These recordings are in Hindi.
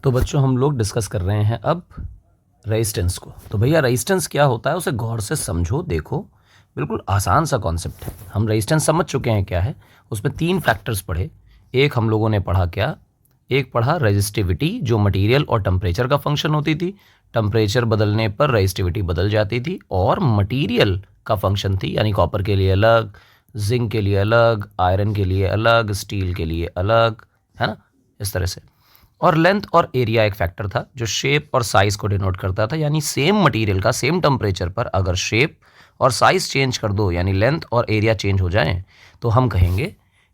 तो बच्चों हम लोग डिस्कस कर रहे हैं अब रेजिस्टेंस को। तो भैया रेजिस्टेंस क्या होता है उसे गौर से समझो, देखो, बिल्कुल आसान सा कॉन्सेप्ट है। हम रेजिस्टेंस समझ चुके हैं क्या है, उसमें 3 फैक्टर्स पढ़े। एक हम लोगों ने पढ़ा क्या, एक पढ़ा रेजिस्टिविटी जो मटेरियल और टेम्परेचर का फंक्शन होती थी, टेम्परेचर बदलने पर रेजिस्टिविटी बदल जाती थी, और मटेरियल का फंक्शन थी, यानी कॉपर के लिए अलग, जिंक के लिए अलग, आयरन के लिए अलग, स्टील के लिए अलग, है ना, इस तरह से। और लेंथ और एरिया एक फैक्टर था जो शेप और साइज को डिनोट करता था, यानी सेम मटेरियल का सेम टेम्परेचर पर अगर शेप और साइज चेंज कर दो, यानी लेंथ और एरिया चेंज हो जाए, तो हम कहेंगे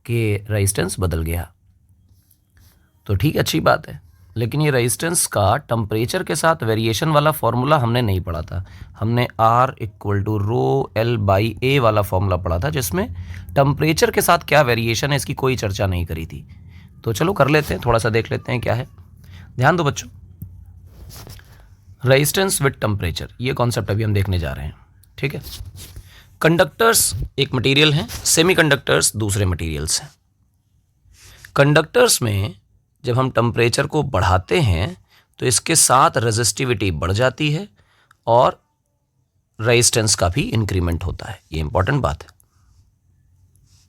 कि रेजिस्टेंस बदल गया। तो ठीक, अच्छी बात है, लेकिन ये रेजिस्टेंस का टेम्परेचर के साथ वेरिएशन वाला फॉर्मूला हमने नहीं पढ़ा था। हमने R = ρL/A वाला फॉर्मूला पढ़ा था, जिसमें टेम्परेचर के साथ क्या वेरिएशन है इसकी कोई चर्चा नहीं करी थी। तो चलो कर लेते हैं, थोड़ा सा देख लेते हैं क्या है। ध्यान दो बच्चों, रेजिस्टेंस विद टेम्परेचर, ये कॉन्सेप्ट अभी हम देखने जा रहे हैं, ठीक है। कंडक्टर्स एक मटेरियल हैं, सेमीकंडक्टर्स दूसरे मटेरियल्स हैं। कंडक्टर्स में जब हम टेम्परेचर को बढ़ाते हैं तो इसके साथ रेजिस्टिविटी बढ़ जाती है और रेजिस्टेंस का भी इंक्रीमेंट होता है, ये इंपॉर्टेंट बात है,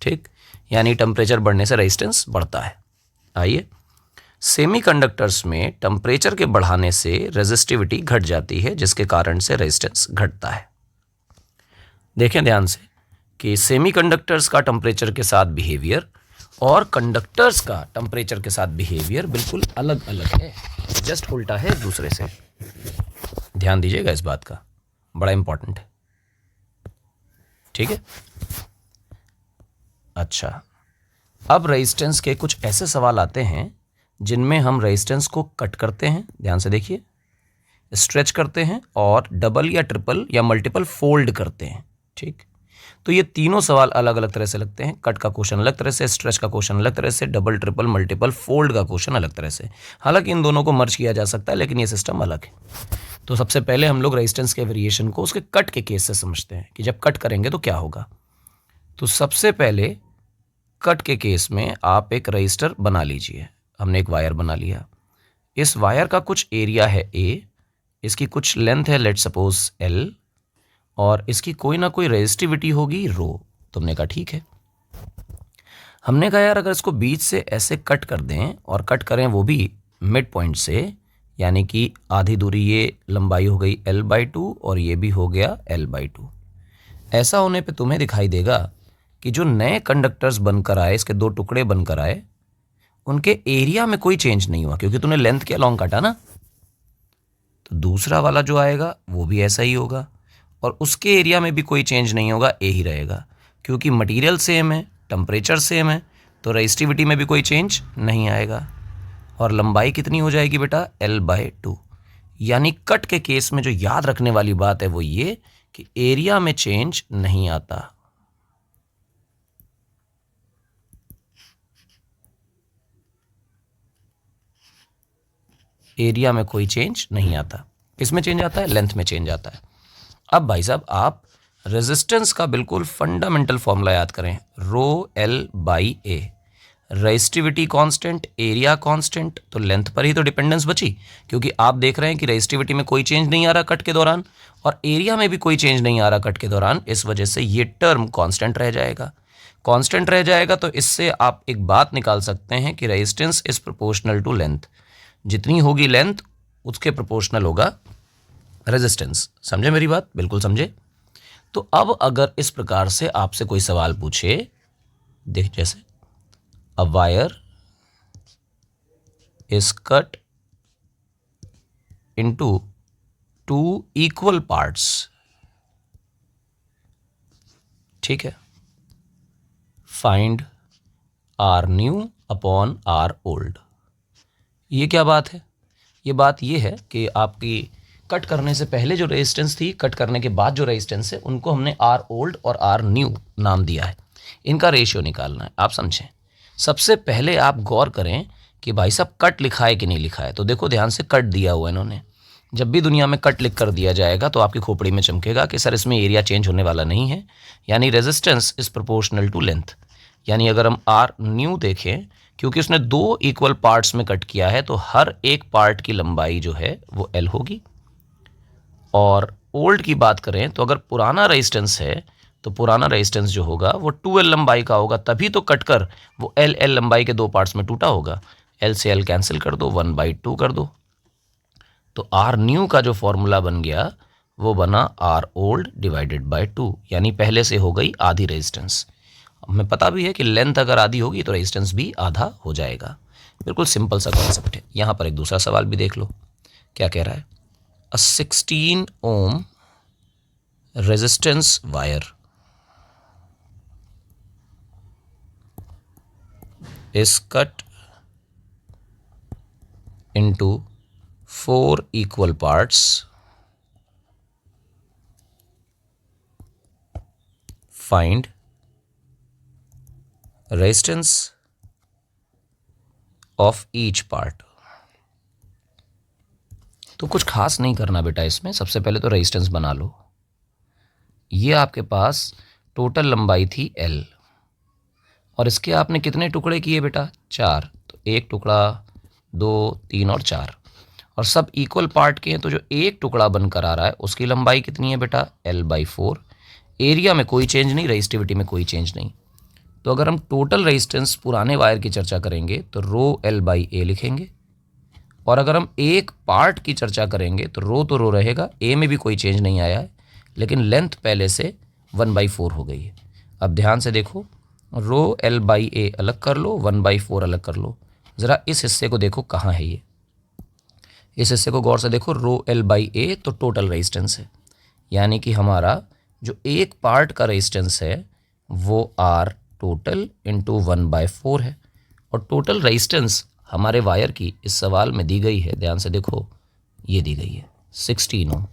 ठीक। यानी टेम्परेचर बढ़ने से रेजिस्टेंस बढ़ता है। आइए, सेमीकंडक्टर्स में टेम्परेचर के बढ़ाने से रेजिस्टिविटी घट जाती है, जिसके कारण से रेजिस्टेंस घटता है। देखें ध्यान से कि सेमीकंडक्टर्स का टेम्परेचर के साथ बिहेवियर और कंडक्टर्स का टेम्परेचर के साथ बिहेवियर बिल्कुल अलग अलग है, जस्ट उल्टा है एक दूसरे से। ध्यान दीजिएगा इस बात का, बड़ा इंपॉर्टेंट है, ठीक है। अच्छा, अब रेजिस्टेंस के कुछ ऐसे सवाल आते हैं जिनमें हम रेजिस्टेंस को कट करते हैं, ध्यान से देखिए, स्ट्रेच करते हैं और डबल या ट्रिपल या मल्टीपल फोल्ड करते हैं, ठीक। तो ये तीनों सवाल अलग अलग तरह से लगते हैं। कट का क्वेश्चन अलग तरह से, स्ट्रेच का क्वेश्चन अलग तरह से, डबल ट्रिपल मल्टीपल फोल्ड का क्वेश्चन अलग तरह से। हालांकि इन दोनों को मर्ज किया जा सकता है, लेकिन ये सिस्टम अलग है। तो सबसे पहले हम लोग रेजिस्टेंस के वेरिएशन को उसके कट के केस से समझते हैं कि जब कट करेंगे तो क्या होगा। तो सबसे पहले कट के केस में आप एक रजिस्टर बना लीजिए। हमने एक वायर बना लिया, इस वायर का कुछ एरिया है A, इसकी कुछ लेंथ है लेट सपोज L, और इसकी कोई ना कोई रेजिस्टिविटी होगी ρ। तुमने कहा ठीक है। हमने कहा यार अगर इसको बीच से ऐसे कट कर दें, और कट करें वो भी मिड पॉइंट से, यानी कि आधी दूरी ये लंबाई हो गई L/2 और ये भी हो गया L/2। ऐसा होने पे तुम्हें दिखाई देगा कि जो नए कंडक्टर्स बनकर आए, इसके 2 टुकड़े बनकर आए, उनके एरिया में कोई चेंज नहीं हुआ, क्योंकि तूने लेंथ के अलॉन्ग काटा ना। तो दूसरा वाला जो आएगा वो भी ऐसा ही होगा, और उसके एरिया में भी कोई चेंज नहीं होगा, ए ही रहेगा, क्योंकि मटेरियल सेम है, टेम्परेचर सेम है, तो रेजिस्टिविटी में भी कोई चेंज नहीं आएगा। और लंबाई कितनी हो जाएगी बेटा, L/2। यानी कट के केस में जो याद रखने वाली बात है वो ये कि एरिया में चेंज नहीं आता। एरिया में कोई चेंज नहीं आता, किसमें चेंज आता है, लेंथ में चेंज आता है। अब भाई साहब आप रेजिस्टेंस का बिल्कुल फंडामेंटल फॉर्मूला याद करें, ρL/A। Resistivity constant, area constant, तो लेंथ पर ही तो डिपेंडेंस बची, क्योंकि आप देख रहे हैं कि रेजिस्टिविटी में कोई चेंज नहीं आ रहा कट के दौरान, और एरिया में भी कोई चेंज नहीं आ रहा कट के दौरान। इस वजह से ये टर्म कांस्टेंट रह जाएगा। कांस्टेंट रह जाएगा तो इससे आप एक बात निकाल सकते हैं कि resistance is proportional to length. जितनी होगी लेंथ उसके प्रोपोर्शनल होगा रेजिस्टेंस। समझे मेरी बात, बिल्कुल समझे। तो अब अगर इस प्रकार से आपसे कोई सवाल पूछे, देख जैसे a wire is cut into 2 equal parts, ठीक है, find R new upon R old। ये क्या बात है, ये बात ये है कि आपकी कट करने से पहले जो रेजिस्टेंस थी, कट करने के बाद जो रेजिस्टेंस है, उनको हमने R old और R new नाम दिया है। इनका रेशियो निकालना है, आप समझें। सबसे पहले आप गौर करें कि भाई साहब कट लिखा है कि नहीं लिखा है। तो देखो ध्यान से, कट दिया हुआ इन्होंने। जब भी दुनिया में कट लिख कर दिया जाएगा तो आपकी खोपड़ी में चमकेगा कि सर इसमें एरिया चेंज होने वाला नहीं है, यानी resistance is proportional to length. यानी अगर हम आर न्यू देखें, क्योंकि उसने 2 इक्वल पार्ट्स में कट किया है तो हर एक पार्ट की लंबाई जो है वो एल होगी। और ओल्ड की बात करें तो अगर पुराना रेजिस्टेंस है तो पुराना रेजिस्टेंस जो होगा वो 2L लंबाई का होगा, तभी तो कटकर वो L लंबाई के 2 पार्ट्स में टूटा होगा। L से L कैंसिल कर दो, 1/2 कर दो, तो आर न्यू का जो फॉर्मूला बन गया वो बना आर ओल्ड डिवाइडेड बाय 2, यानी पहले से हो गई आधी रेजिस्टेंस। हमें पता भी है कि लेंथ अगर आधी होगी तो रेजिस्टेंस भी आधा हो जाएगा। बिल्कुल सिंपल सा कॉन्सेप्ट है। यहाँ पर एक दूसरा सवाल भी देख लो, क्या कह रहा है। अ 16 ohm resistance wire is cut into 4 equal parts. Find resistance of each part. तो कुछ खास नहीं करना बेटा इसमें, सबसे पहले तो रेजिस्टेंस बना लो। ये आपके पास टोटल लंबाई थी L और इसके आपने कितने टुकड़े किए बेटा, 4। तो 1 टुकड़ा, 2, 3 और 4, और सब इक्वल पार्ट के हैं, तो जो एक टुकड़ा बनकर आ रहा है उसकी लंबाई कितनी है बेटा, L/4। एरिया में कोई चेंज नहीं, रेजिस्टिविटी में कोई चेंज नहीं। तो अगर हम टोटल रेजिस्टेंस पुराने वायर की चर्चा करेंगे तो ρL/A लिखेंगे, और अगर हम एक पार्ट की चर्चा करेंगे तो रो रहेगा, ए में भी कोई चेंज नहीं आया है, लेकिन लेंथ पहले से 1/4 हो गई है। अब ध्यान से देखो, ρL/A अलग कर लो, 1/4 अलग कर लो। ज़रा इस हिस्से को देखो कहाँ है ये, इस हिस्से को गौर से देखो। ρL/A तो टोटल रेजिस्टेंस है, यानी कि हमारा जो एक पार्ट का रेजिस्टेंस है वो आर टोटल इंटू 1/4 है। और टोटल रेजिस्टेंस हमारे वायर की इस सवाल में दी गई है, ध्यान से देखो, ये दी गई है 16 ओम।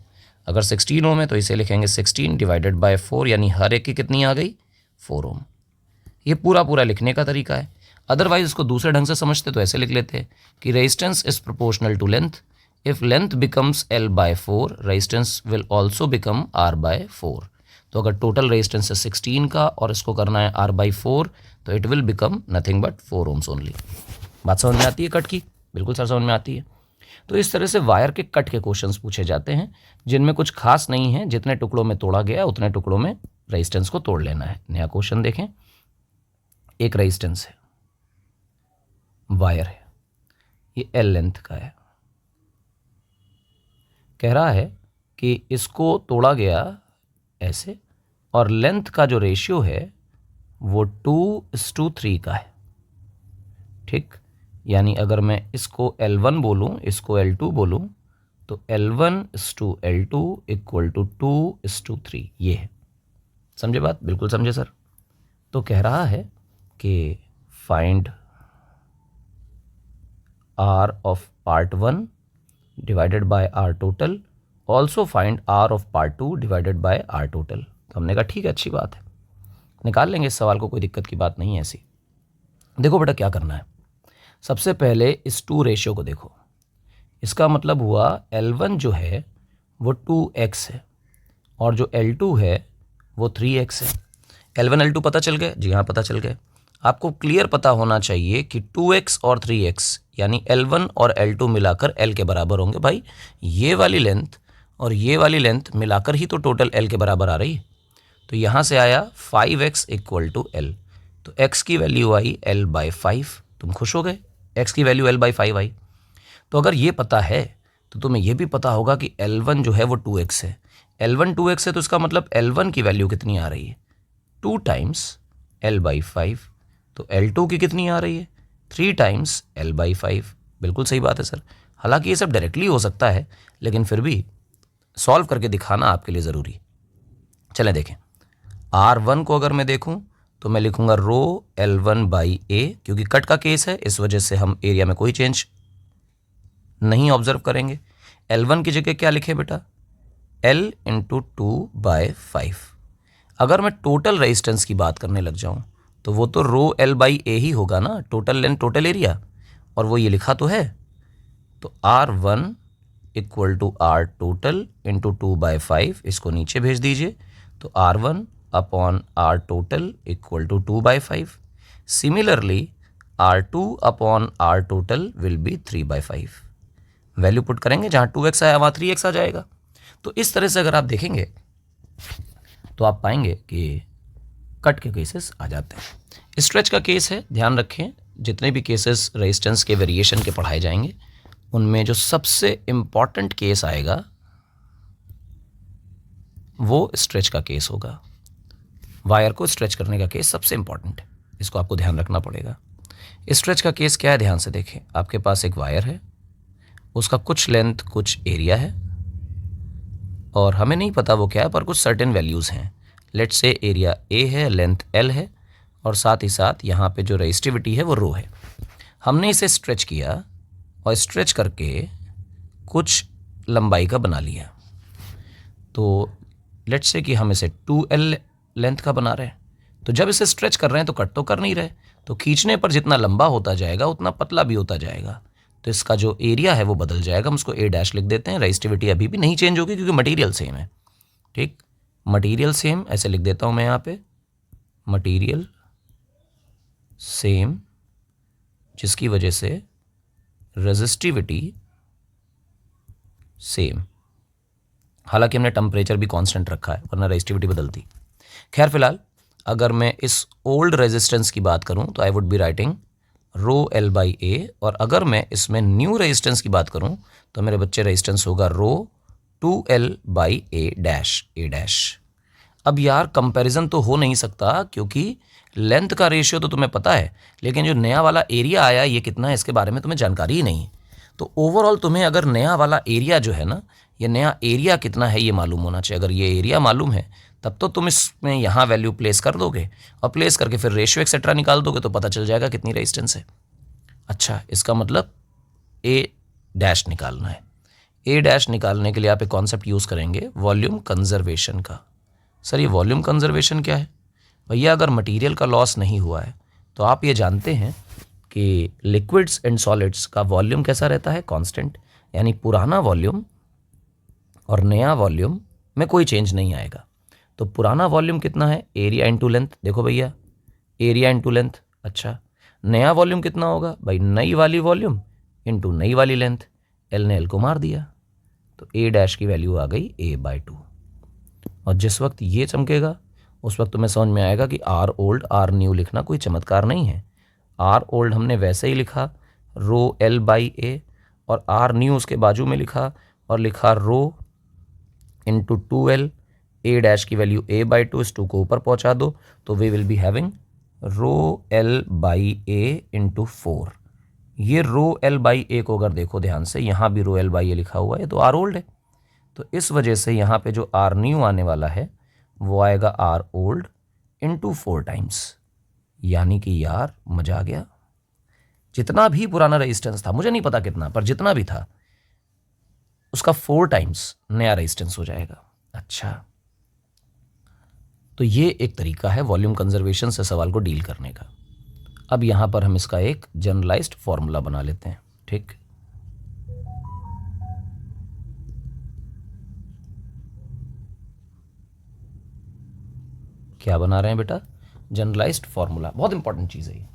अगर 16 ओम है तो इसे लिखेंगे 16 डिवाइडेड बाय 4, यानी हर एक की कितनी आ गई, 4 ओम। ये पूरा लिखने का तरीका है। अदरवाइज इसको दूसरे ढंग से समझते तो ऐसे लिख लेते कि resistance is proportional to length, if length becomes L/4 resistance will also become R/4। तो अगर टोटल रेजिस्टेंस है 16 का और इसको करना है R/4 तो it will become nothing but 4 ohms only. बात समझ में आती है कट की? बिल्कुल सर समझ में आती है। तो इस तरह से वायर के कट के क्वेश्चंस पूछे जाते हैं, जिनमें कुछ खास नहीं है, जितने टुकड़ों में तोड़ा गया उतने टुकड़ों में रेजिस्टेंस को तोड़ लेना है। नया क्वेश्चन देखें। एक रेजिस्टेंस है, वायर है, ये L लेंथ का है। कह रहा है कि इसको तोड़ा गया ऐसे, और लेंथ का जो रेशियो है वो 2:3 का है। ठीक, यानी अगर मैं इसको L1 बोलूँ, इसको L2 बोलूँ, तो L1:L2 इक्वल टू 2:3, ये है। समझे बात? बिल्कुल समझे सर। तो कह रहा है कि find R of part 1 divided by R total, also find R of part 2 divided by R total. तो हमने कहा ठीक है, अच्छी बात है, निकाल लेंगे इस सवाल को, कोई दिक्कत की बात नहीं है ऐसी। देखो बेटा क्या करना है, सबसे पहले इस 2 रेशियो को देखो। इसका मतलब हुआ L1 जो है वो 2x है और जो L2 है वो 3x है। L1 L2 पता चल गए? जी हाँ, पता चल गए। आपको क्लियर पता होना चाहिए कि 2x और 3x यानी L1 और L2 मिलाकर L के बराबर होंगे। भाई ये वाली लेंथ और ये वाली लेंथ मिलाकर ही तो टोटल L के बराबर आ रही है। तो यहाँ से आया 5x इक्वल टू L, तो x की वैल्यू आई L/5। तुम खुश हो गए, x की वैल्यू L/5 आई। तो अगर ये पता है तो तुम्हें ये भी पता होगा कि L1 जो है वो 2x है। L1 2x है तो इसका मतलब L1 की वैल्यू कितनी आ रही है, 2 टाइम्स L/5। तो L2 की कितनी आ रही है, 3 टाइम्स L/5। बिल्कुल सही बात है सर। हालांकि ये सब डायरेक्टली हो सकता है, लेकिन फिर भी सॉल्व करके दिखाना आपके लिए ज़रूरी। चलें देखें, R1 को अगर मैं देखूं तो मैं लिखूंगा ρL1/A, क्योंकि कट का केस है इस वजह से हम एरिया में कोई चेंज नहीं ऑब्जर्व करेंगे। L1 की जगह क्या लिखें बेटा, L इंटू 2/5। अगर मैं टोटल रेजिस्टेंस की बात करने लग जाऊं तो वो तो ρL/A ही होगा ना, टोटल लेंथ टोटल एरिया, और वो ये लिखा तो है। तो R1 equal to R total into 2/5, इसको नीचे भेज दीजिए। तो R1 upon R total equal to 2/5। Similarly R2 upon R total will be 3/5। Value put करेंगे, जहाँ 2x आया वहाँ 3x आ जाएगा। तो इस तरह से अगर आप देखेंगे तो आप पाएंगे कि कट के केसेस आ जाते हैं। स्ट्रेच का केस है, ध्यान रखें जितने भी केसेस रेजिस्टेंस के वेरिएशन के पढ़ाए जाएंगे उनमें जो सबसे इम्पॉर्टेंट केस आएगा वो स्ट्रेच का केस होगा। वायर को स्ट्रेच करने का केस सबसे इम्पॉर्टेंट है, इसको आपको ध्यान रखना पड़ेगा। स्ट्रेच का केस क्या है, ध्यान से देखें। आपके पास एक वायर है, उसका कुछ लेंथ कुछ एरिया है और हमें नहीं पता वो क्या है, पर कुछ सर्टेन वैल्यूज़ हैं। लेट्स से एरिया ए है, लेंथ एल है और साथ ही साथ यहाँ पे जो रेजिस्टिविटी है वो रो है। हमने इसे स्ट्रेच किया और स्ट्रेच करके कुछ लंबाई का बना लिया। तो लेट्स से कि हम इसे 2L लेंथ का बना रहे हैं, तो जब इसे स्ट्रेच कर रहे हैं तो कट तो कर नहीं रहे, तो खींचने पर जितना लंबा होता जाएगा उतना पतला भी होता जाएगा। तो इसका जो एरिया है वो बदल जाएगा, हम उसको A' लिख देते हैं। रेजिस्टिविटी अभी भी नहीं चेंज होगी क्योंकि मटेरियल सेम है। ठीक, मटेरियल सेम, ऐसे लिख देता हूँ मैं यहाँ पे, मटेरियल सेम, जिसकी वजह से रेजिस्टिविटी सेम। हालांकि हमने टेम्परेचर भी कांस्टेंट रखा है वरना रेजिस्टिविटी बदलती। खैर फिलहाल अगर मैं इस ओल्ड रेजिस्टेंस की बात करूं तो I would be writing ρL/A, और अगर मैं इसमें न्यू रेजिस्टेंस की बात करूं तो मेरे बच्चे रेजिस्टेंस होगा ρ2L/A'। अब यार कंपैरिजन तो हो नहीं सकता क्योंकि लेंथ का रेशियो तो तुम्हें पता है, लेकिन जो नया वाला एरिया आया ये कितना है इसके बारे में तुम्हें जानकारी ही नहीं है। तो ओवरऑल तुम्हें अगर नया वाला एरिया जो है ना, ये नया एरिया कितना है ये मालूम होना चाहिए। अगर ये एरिया मालूम है तब तो तुम इसमें यहाँ वैल्यू प्लेस कर दोगे और प्लेस करके फिर रेशियो एक्सेट्रा निकाल दोगे तो पता चल जाएगा कितनी रेजिस्टेंस है। अच्छा, इसका मतलब A' निकालना है। A' निकालने के लिए आप एक कॉन्सेप्ट यूज़ करेंगे वॉल्यूम कंजर्वेशन का। सर ये वॉल्यूम कंजर्वेशन क्या है? भैया अगर मटेरियल का लॉस नहीं हुआ है तो आप ये जानते हैं कि लिक्विड्स एंड सॉलिड्स का वॉल्यूम कैसा रहता है, कांस्टेंट। यानी पुराना वॉल्यूम और नया वॉल्यूम में कोई चेंज नहीं आएगा। तो पुराना वॉल्यूम कितना है, एरिया इंटू लेंथ। देखो भैया, एरिया इंटू लेंथ। अच्छा, नया वॉल्यूम कितना होगा भाई, नई वाली वॉल्यूम इंटू नई वाली लेंथ। एल ने एल को मार दिया तो A' की वैल्यू आ गई A/2। और जिस वक्त ये चमकेगा उस वक्त तुम्हें समझ में आएगा कि R ओल्ड R न्यू लिखना कोई चमत्कार नहीं है। R ओल्ड हमने वैसे ही लिखा ρL/A और R न्यू उसके बाजू में लिखा और लिखा ρ इंटू 2L। A' की वैल्यू A/2, इस 2 को ऊपर पहुंचा दो तो we will be having ρL/A into 4। ये ρL/A को अगर देखो ध्यान से, यहाँ भी ρL/A लिखा हुआ है तो R ओल्ड है। तो इस वजह से यहाँ पे जो R न्यू आने वाला है वो आएगा R ओल्ड इंटू 4 टाइम्स। यानी कि यार मजा आ गया। जितना भी पुराना रेजिस्टेंस था, मुझे नहीं पता कितना, पर जितना भी था उसका 4 टाइम्स नया रेजिस्टेंस हो जाएगा। अच्छा, तो ये एक तरीका है वॉल्यूम कंजर्वेशन से सवाल को डील करने का। अब यहाँ पर हम इसका एक जनरलाइज्ड फॉर्मूला बना लेते हैं। ठीक, क्या बना रहे हैं बेटा, जनरलाइज्ड फॉर्मूला। बहुत इंपॉर्टेंट चीज़ है ये।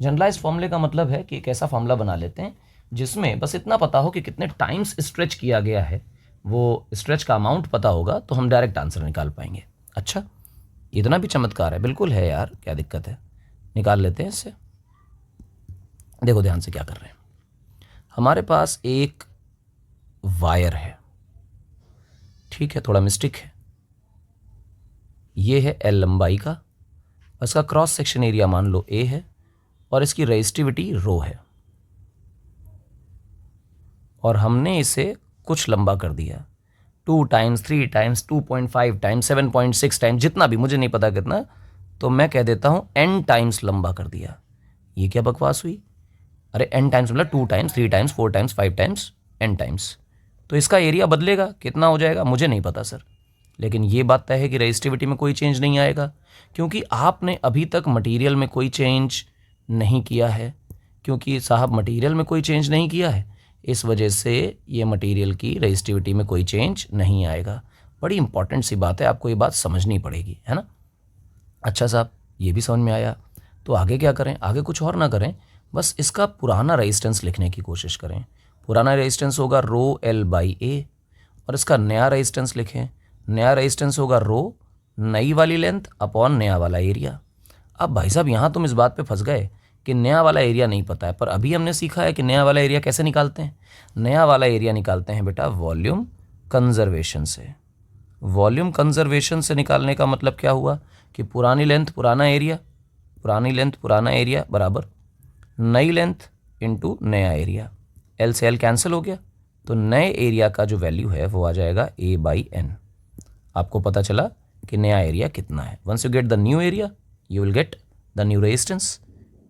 जनरलाइज्ड फॉर्मूले का मतलब है कि एक ऐसा फॉर्मूला बना लेते हैं जिसमें बस इतना पता हो कि कितने टाइम्स स्ट्रेच किया गया है, वो स्ट्रेच का अमाउंट पता होगा तो हम डायरेक्ट आंसर निकाल पाएंगे। अच्छा, इतना भी चमत्कार है? बिल्कुल है यार, क्या दिक्कत है, निकाल लेते हैं इससे। देखो ध्यान से क्या कर रहे हैं। हमारे पास एक वायर है, ठीक है, थोड़ा मिस्टेक है। ये है L लंबाई का, इसका क्रॉस सेक्शन एरिया मान लो A है और इसकी रेजिस्टिविटी ρ है और हमने इसे कुछ लंबा कर दिया, 2 टाइम्स, 3 टाइम्स, 2.5 टाइम्स, 7.6 टाइम्स, जितना भी, मुझे नहीं पता कितना, तो मैं कह देता हूँ n टाइम्स लंबा कर दिया। ये क्या बकवास हुई? अरे n टाइम्स मतलब 2 times, 3 times, 4 times, 5 times, n times. तो इसका एरिया बदलेगा, कितना हो जाएगा मुझे नहीं पता सर, लेकिन ये बात तय है कि रेजिस्टिविटी में कोई चेंज नहीं आएगा क्योंकि आपने अभी तक मटेरियल में कोई चेंज नहीं किया है। क्योंकि साहब मटेरियल में कोई चेंज नहीं किया है, इस वजह से ये मटेरियल की रेजिस्टिविटी में कोई चेंज नहीं आएगा। बड़ी इंपॉर्टेंट सी बात है, आपको ये बात समझनी पड़ेगी, है ना। अच्छा साहब, ये भी समझ में आया। तो आगे क्या करें, आगे कुछ और ना करें, बस इसका पुराना रेजिस्टेंस लिखने की कोशिश करें। पुराना रेजिस्टेंस होगा रो एल बाई ए, और इसका नया रेजिस्टेंस लिखें। नया रेजिस्टेंस होगा रो नई वाली लेंथ अपॉन नया वाला एरिया। अब भाई साहब यहाँ तुम इस बात पे फंस गए कि नया वाला एरिया नहीं पता है, पर अभी हमने सीखा है कि नया वाला एरिया कैसे निकालते हैं। नया वाला एरिया निकालते हैं बेटा वॉल्यूम कंजर्वेशन से। वॉल्यूम कंजर्वेशन से निकालने का मतलब क्या हुआ कि पुरानी लेंथ पुराना एरिया, पुरानी लेंथ पुराना एरिया बराबर नई लेंथ इनटू नया एरिया। एल से एल कैंसिल हो गया, तो नए एरिया का जो वैल्यू है वो आ जाएगा ए बाई एन। आपको पता चला कि नया एरिया कितना है। Once you get the new area you will get the new resistance.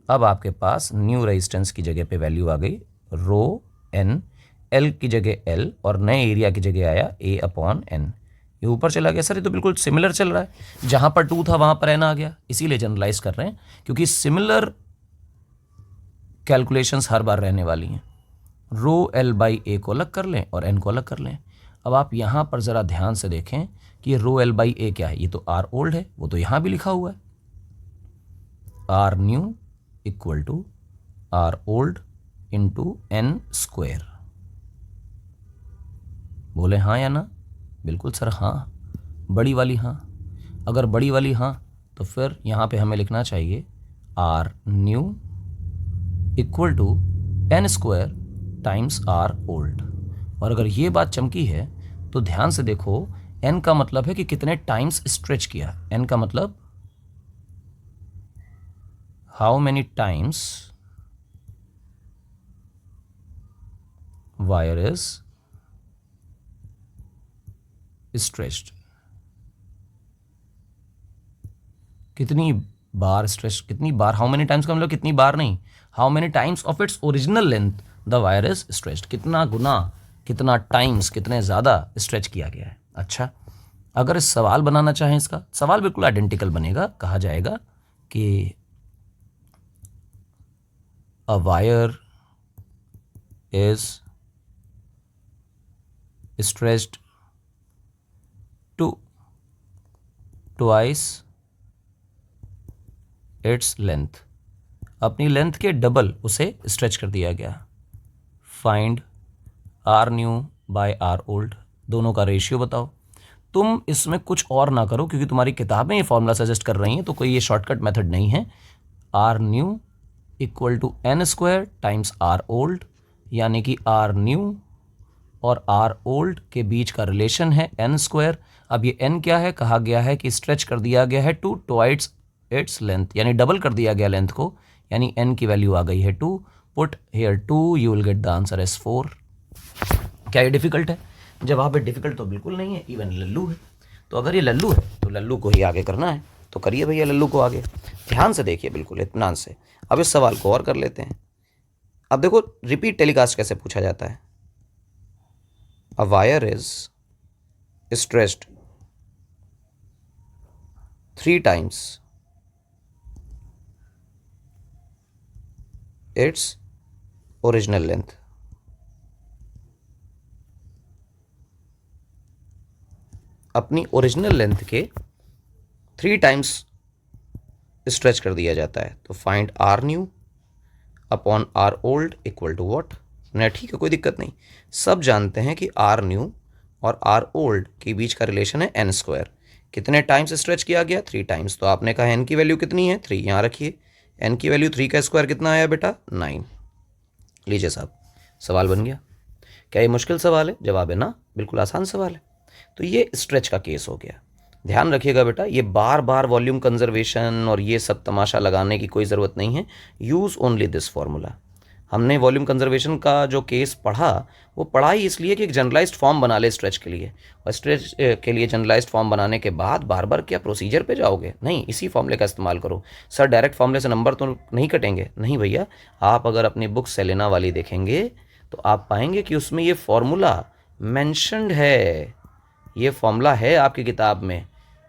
अब आपके पास न्यू रेजिस्टेंस की जगह पे वैल्यू आ गई रो एन, एल की जगह एल और नए एरिया की जगह आया ए अपॉन एन। ये ऊपर चला गया। सर ये तो बिल्कुल सिमिलर चल रहा है, जहाँ पर 2 था वहाँ पर एन आ गया, इसीलिए जनरलाइज कर रहे हैं क्योंकि सिमिलर कैलकुलेशंस हर बार रहने वाली हैं। रो एल बाई ए को अलग कर लें और एन को अलग कर लें। अब आप यहाँ पर ज़रा ध्यान से देखें कि रो एल बाई ए क्या है। ये तो आर ओल्ड है, वो तो यहाँ भी लिखा हुआ है R new equal to R old into n square. बोले हाँ या ना? बिल्कुल सर हाँ, बड़ी वाली हाँ। अगर बड़ी वाली हाँ तो फिर यहाँ पे हमें लिखना चाहिए R new equal to n square times R old. और अगर ये बात चमकी है तो ध्यान से देखो, एन का मतलब है कि कितने टाइम्स स्ट्रेच किया। एन का मतलब how many times wire is stretched. कितनी बार स्ट्रेच, कितनी बार, हाउ मेनी टाइम्स का मतलब कितनी बार नहीं, how many times of its original length the wire is stretched. कितना गुना, कितना टाइम्स, कितने ज़्यादा स्ट्रेच किया गया है। अच्छा, अगर इस सवाल बनाना चाहें, इसका सवाल बिल्कुल आइडेंटिकल बनेगा। कहा जाएगा कि a wire is stretched to twice its length. अपनी लेंथ के डबल उसे स्ट्रेच कर दिया गया। Find R new by R old, दोनों का रेशियो बताओ। तुम इसमें कुछ और ना करो क्योंकि तुम्हारी किताबें ये फॉर्मूला सजेस्ट कर रही हैं, तो कोई ये शॉर्टकट मेथड नहीं है। R new equal to n square times R old, यानी कि आर न्यू और आर ओल्ड के बीच का रिलेशन है एन स्क्वायर। अब ये एन क्या है? कहा गया है कि स्ट्रेच कर दिया गया है टू ट्वाइस इट्स लेंथ, यानी डबल कर दिया गया लेंथ को, यानी एन की वैल्यू आ गई है 2। Put here 2, you will get the answer as 4। क्या ये डिफिकल्ट है? जवाब है डिफिकल्ट तो बिल्कुल नहीं है, इवन लल्लू है। तो अगर ये लल्लू है तो लल्लू को ही आगे करना है, तो करिए भैया लल्लू को आगे। ध्यान से देखिए, बिल्कुल इत्मीनान से। अब इस सवाल को और कर लेते हैं। अब देखो रिपीट टेलीकास्ट कैसे पूछा जाता है। A wire is stretched 3 times its original length। अपनी ओरिजिनल लेंथ के 3 times स्ट्रेच कर दिया जाता है। तो find R new upon R old equal to what. ना ठीक है, कोई दिक्कत नहीं। सब जानते हैं कि आर न्यू और आर ओल्ड के बीच का रिलेशन है एन स्क्वायर। कितने टाइम्स स्ट्रेच किया गया? 3 times। तो आपने कहा एन की वैल्यू कितनी है? 3। यहाँ रखिए, एन की वैल्यू 3 का स्क्वायर कितना आया बेटा? 9। लीजिए साहब, सवाल बन गया। क्या ये मुश्किल सवाल है? जवाब है ना, बिल्कुल आसान सवाल है। तो ये स्ट्रेच का केस हो गया। ध्यान रखिएगा बेटा, ये बार बार वॉल्यूम कंजर्वेशन और ये सब तमाशा लगाने की कोई ज़रूरत नहीं है। Use only this formula. हमने वॉल्यूम कंजर्वेशन का जो केस पढ़ा वो पढ़ा ही इसलिए कि एक जनरलाइज्ड फॉर्म बना ले स्ट्रेच के लिए, और स्ट्रेच के लिए जनरलाइज्ड फॉर्म बनाने के बाद बार बार क्या प्रोसीजर पे जाओगे? नहीं, इसी फॉर्मूले का इस्तेमाल करो। सर डायरेक्ट फॉर्मूले से नंबर तो नहीं कटेंगे? नहीं भैया, आप अगर अपनी बुक सेलेना वाली देखेंगे तो आप पाएंगे कि उसमें ये फॉर्मूला मैंशनड है, ये फॉर्मूला है आपकी किताब में।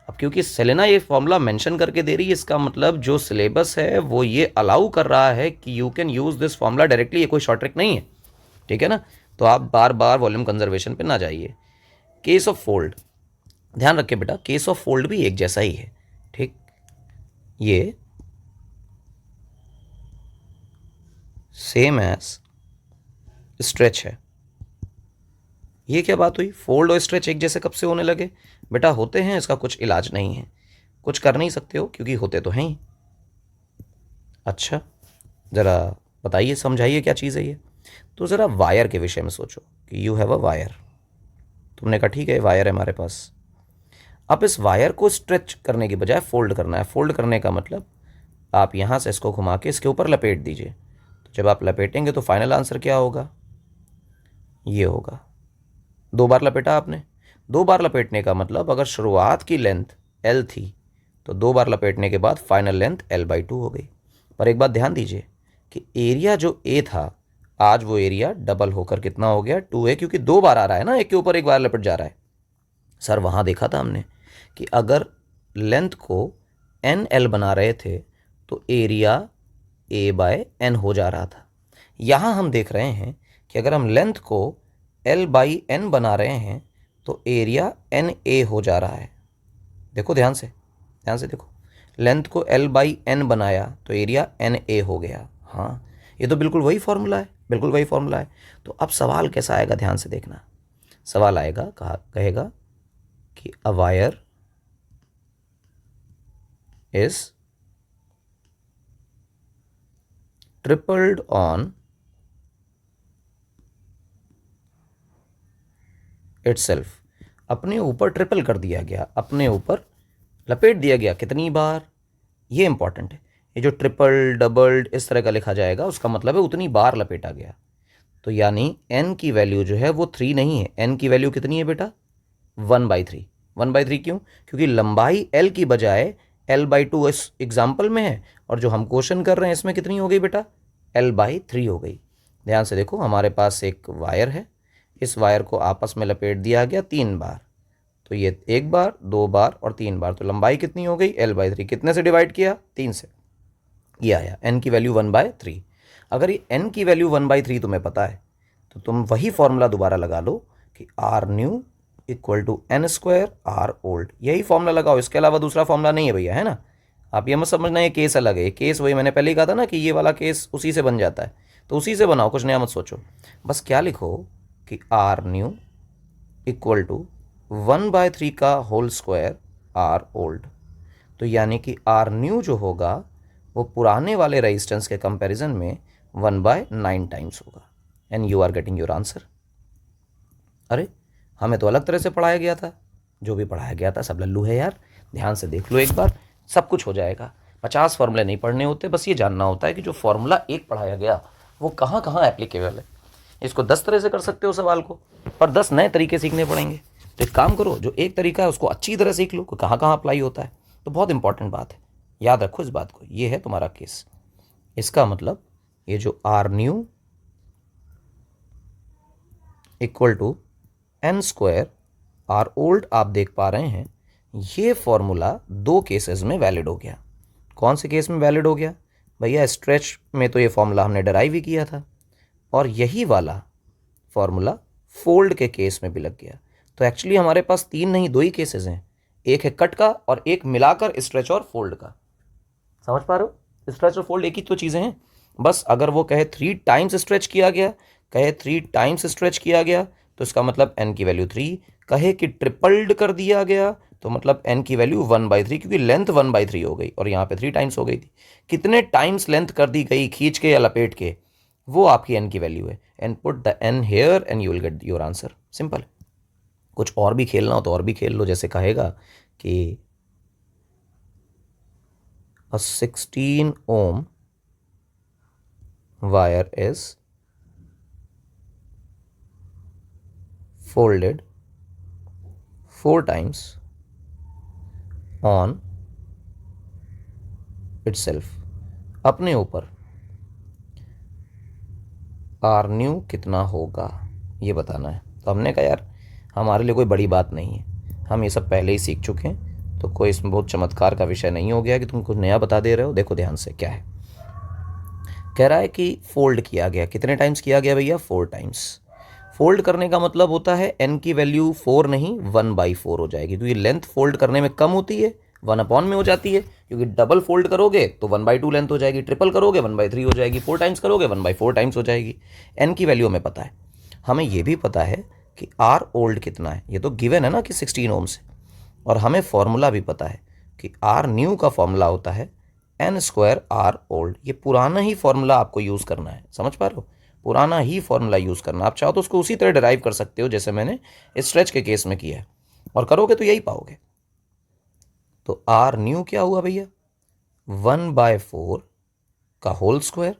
अब क्योंकि सेलेना ये फॉर्मूला मेंशन करके दे रही है, इसका मतलब जो सिलेबस है वो ये अलाउ कर रहा है कि you can use this formula directly. ये कोई शॉर्ट ट्रिक नहीं है, ठीक है ना? तो आप बार बार वॉल्यूम कंजर्वेशन पे ना जाइए। केस ऑफ फोल्ड, ध्यान रखिए बेटा, केस ऑफ फोल्ड भी एक जैसा ही है, ठीक? ये सेम एज स्ट्रेच है। ये क्या बात हुई, फोल्ड और स्ट्रेच एक जैसे कब से होने लगे? बेटा होते हैं, इसका कुछ इलाज नहीं है, कुछ कर नहीं सकते हो क्योंकि होते तो हैं ही। अच्छा ज़रा बताइए, समझाइए क्या चीज़ है ये। तो ज़रा वायर के विषय में सोचो कि यू हैव अ वायर। तुमने कहा ठीक है वायर है हमारे पास। अब इस वायर को स्ट्रेच करने की बजाय फोल्ड करना है। फोल्ड करने का मतलब आप यहाँ से इसको घुमा के इसके ऊपर लपेट दीजिए। तो जब आप लपेटेंगे तो फाइनल आंसर क्या होगा? ये होगा। 2 बार लपेटा आपने। 2 बार लपेटने का मतलब अगर शुरुआत की लेंथ L थी तो 2 बार लपेटने के बाद फाइनल लेंथ L/2 हो गई। पर एक बात ध्यान दीजिए कि एरिया जो A था, आज वो एरिया डबल होकर कितना हो गया? 2A, क्योंकि 2 बार आ रहा है ना, एक के ऊपर एक बार लपेट जा रहा है। सर वहाँ देखा था हमने कि अगर लेंथ को NL बना रहे थे तो एरिया A/N हो जा रहा था। यहाँ हम देख रहे हैं कि अगर हम लेंथ को L/N बना रहे हैं तो एरिया NA हो जा रहा है। देखो ध्यान से देखो, लेंथ को L/N बनाया तो एरिया NA हो गया। हाँ, ये तो बिल्कुल वही फॉर्मूला है, बिल्कुल वही फॉर्मूला है। तो अब सवाल कैसा आएगा, ध्यान से देखना। सवाल आएगा, कहेगा कि a wire is tripled on itself. अपने ऊपर ट्रिपल कर दिया गया, अपने ऊपर लपेट दिया गया। कितनी बार? ये इंपॉर्टेंट है। ये जो ट्रिपल डबल्ड इस तरह का लिखा जाएगा उसका मतलब है उतनी बार लपेटा गया। तो यानी n की वैल्यू जो है वो 3 नहीं है। n की वैल्यू कितनी है बेटा? 1/3। 1/3 क्यों? क्योंकि लंबाई L की बजाय L/2 इस एग्जाम्पल में है, और जो हम क्वेश्चन कर रहे हैं इसमें कितनी हो गई बेटा? L/3 हो गई। ध्यान से देखो, हमारे पास एक वायर है, इस वायर को आपस में लपेट दिया गया 3 बार। तो ये 1 बार, 2 बार और 3 बार, तो लंबाई कितनी हो गई? L/3। कितने से डिवाइड किया? 3 से। ये आया n की वैल्यू 1/3। अगर ये n की वैल्यू 1/3 तुम्हें पता है तो तुम वही फॉर्मूला दोबारा लगा लो कि R new equal to n² R old. यही फॉर्मूला लगाओ, इसके अलावा दूसरा फॉर्मूला नहीं है भैया, है ना। आप ये मत समझना ये केस अलग है। ये केस वही मैंने पहले ही कहा था ना कि ये वाला केस उसी से बन जाता है, तो उसी से बनाओ, कुछ नया मत सोचो। बस क्या लिखो कि R न्यू इक्वल टू 1/3 का होल स्क्वायर R ओल्ड। तो यानी कि R न्यू जो होगा वो पुराने वाले रेजिस्टेंस के कंपैरिजन में 1/9 टाइम्स होगा। And you are getting your answer. अरे हमें तो अलग तरह से पढ़ाया गया था, जो भी पढ़ाया गया था सब लल्लू है यार। ध्यान से देख लो एक बार, सब कुछ हो जाएगा। 50 फॉर्मूले नहीं पढ़ने होते, बस ये जानना होता है कि जो फॉर्मूला एक पढ़ाया गया वो कहाँ कहाँ एप्लीकेबल है। इसको 10 तरह से कर सकते हो सवाल को, पर 10 नए तरीके सीखने पड़ेंगे। तो एक काम करो, जो एक तरीका है उसको अच्छी तरह सीख लो कि कहाँ कहाँ अप्लाई होता है। तो बहुत इंपॉर्टेंट बात है, याद रखो इस बात को। ये है तुम्हारा केस। इसका मतलब ये जो R new equal to n² R old आप देख पा रहे हैं, ये फॉर्मूला 2 केसेस में वैलिड हो गया। कौन से केस में वैलिड हो गया भैया? स्ट्रेच में तो ये फॉर्मूला हमने डराइव ही किया था, और यही वाला फॉर्मूला फोल्ड के केस में भी लग गया। तो एक्चुअली हमारे पास 3 नहीं 2 ही केसेस हैं, एक है कट का और एक मिलाकर स्ट्रेच और फोल्ड का। समझ पा रहे हो? स्ट्रेच और फोल्ड एक ही तो चीज़ें हैं। बस अगर वो कहे 3 टाइम्स स्ट्रेच किया गया, कहे 3 टाइम्स स्ट्रेच किया गया तो इसका मतलब n की वैल्यू 3। कहे कि ट्रिपल्ड कर दिया गया तो मतलब n की वैल्यू 1/3, क्योंकि लेंथ 1/3 हो गई और यहाँ पे 3 टाइम्स हो गई थी। कितने टाइम्स लेंथ कर दी गई खींच के या लपेट के, वो आपकी n की वैल्यू है। And put the n here and you will get your answer. Simple. कुछ और भी खेलना हो तो और भी खेल लो। जैसे कहेगा कि a 16 ohm wire is folded 4 times on itself। अपने ऊपर आर न्यू कितना होगा ये बताना है। तो हमने कहा यार हमारे लिए कोई बड़ी बात नहीं है, हम ये सब पहले ही सीख चुके हैं, तो कोई इसमें बहुत चमत्कार का विषय नहीं हो गया कि तुम कुछ नया बता दे रहे हो। देखो ध्यान से क्या है, कह रहा है कि फोल्ड किया गया। कितने टाइम्स किया गया भैया? 4 टाइम्स। फोल्ड करने का मतलब होता है n की वैल्यू 4 नहीं 1/4 हो जाएगी, क्योंकि लेंथ फोल्ड करने में कम होती है 1 में हो जाती है, क्योंकि डबल फोल्ड करोगे तो 1/2 लेंथ हो जाएगी, ट्रिपल करोगे 1/3 हो जाएगी, 4 टाइम्स करोगे 1/4 टाइम्स हो जाएगी। n की वैल्यू हमें पता है। हमें ये भी पता है कि R ओल्ड कितना है, ये तो गिवन है ना कि 16 ओम से। और हमें फॉर्मूला भी पता है कि R न्यू का फॉर्मूला होता है n² R ओल्ड। ये पुराना ही फॉर्मूला आपको यूज़ करना है, समझ पा रहे हो? पुराना ही फॉर्मूला यूज़ करना। आप चाहो तो उसको उसी तरह डिराइव कर सकते हो जैसे मैंने स्ट्रेच के केस में किया है, और करोगे तो यही पाओगे। तो R न्यू क्या हुआ भैया? 1/4 का होल स्क्वायर,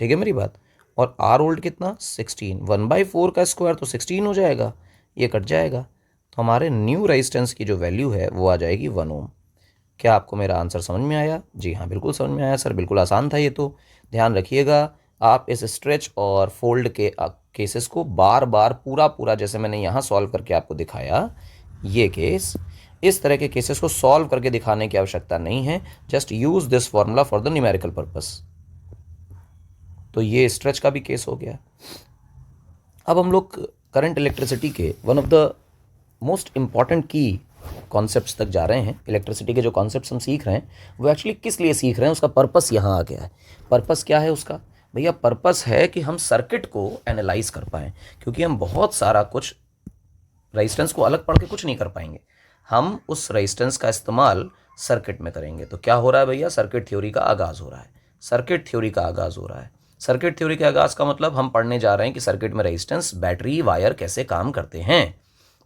ठीक है मेरी बात। और R ओल्ड कितना? 16। 1/4 का स्क्वायर तो 16 हो जाएगा, ये कट जाएगा, तो हमारे न्यू रेजिस्टेंस की जो वैल्यू है वो आ जाएगी 1 ओम। क्या आपको मेरा आंसर समझ में आया? जी हाँ, बिल्कुल समझ में आया सर, बिल्कुल आसान था ये तो। ध्यान रखिएगा, आप इस स्ट्रेच और फोल्ड के केसेस को बार बार पूरा पूरा, जैसे मैंने यहाँ सॉल्व करके आपको दिखाया, ये केस, इस तरह के केसेस को सॉल्व करके दिखाने की आवश्यकता नहीं है। Just use this formula for the numerical purpose. तो ये स्ट्रेच का भी केस हो गया। अब हम लोग करंट इलेक्ट्रिसिटी के one of the most important की कॉन्सेप्ट्स तक जा रहे हैं। इलेक्ट्रिसिटी के जो कॉन्सेप्ट्स हम सीख रहे हैं वो एक्चुअली किस लिए सीख रहे हैं, उसका पर्पस यहाँ आ गया है। पर्पस क्या है उसका? भैया पर्पस है कि हम सर्किट को एनालाइज कर पाएँ, क्योंकि हम बहुत सारा कुछ रेजिस्टेंस को अलग पढ़ के कुछ नहीं कर पाएंगे, हम उस रेजिस्टेंस का इस्तेमाल सर्किट में करेंगे। तो क्या हो रहा है भैया? सर्किट थ्योरी का आगाज़ हो रहा है। सर्किट थ्योरी का आगाज़ हो रहा है। सर्किट थ्योरी के आगाज़ का मतलब हम पढ़ने जा रहे हैं कि सर्किट में रेजिस्टेंस, बैटरी, वायर कैसे काम करते हैं।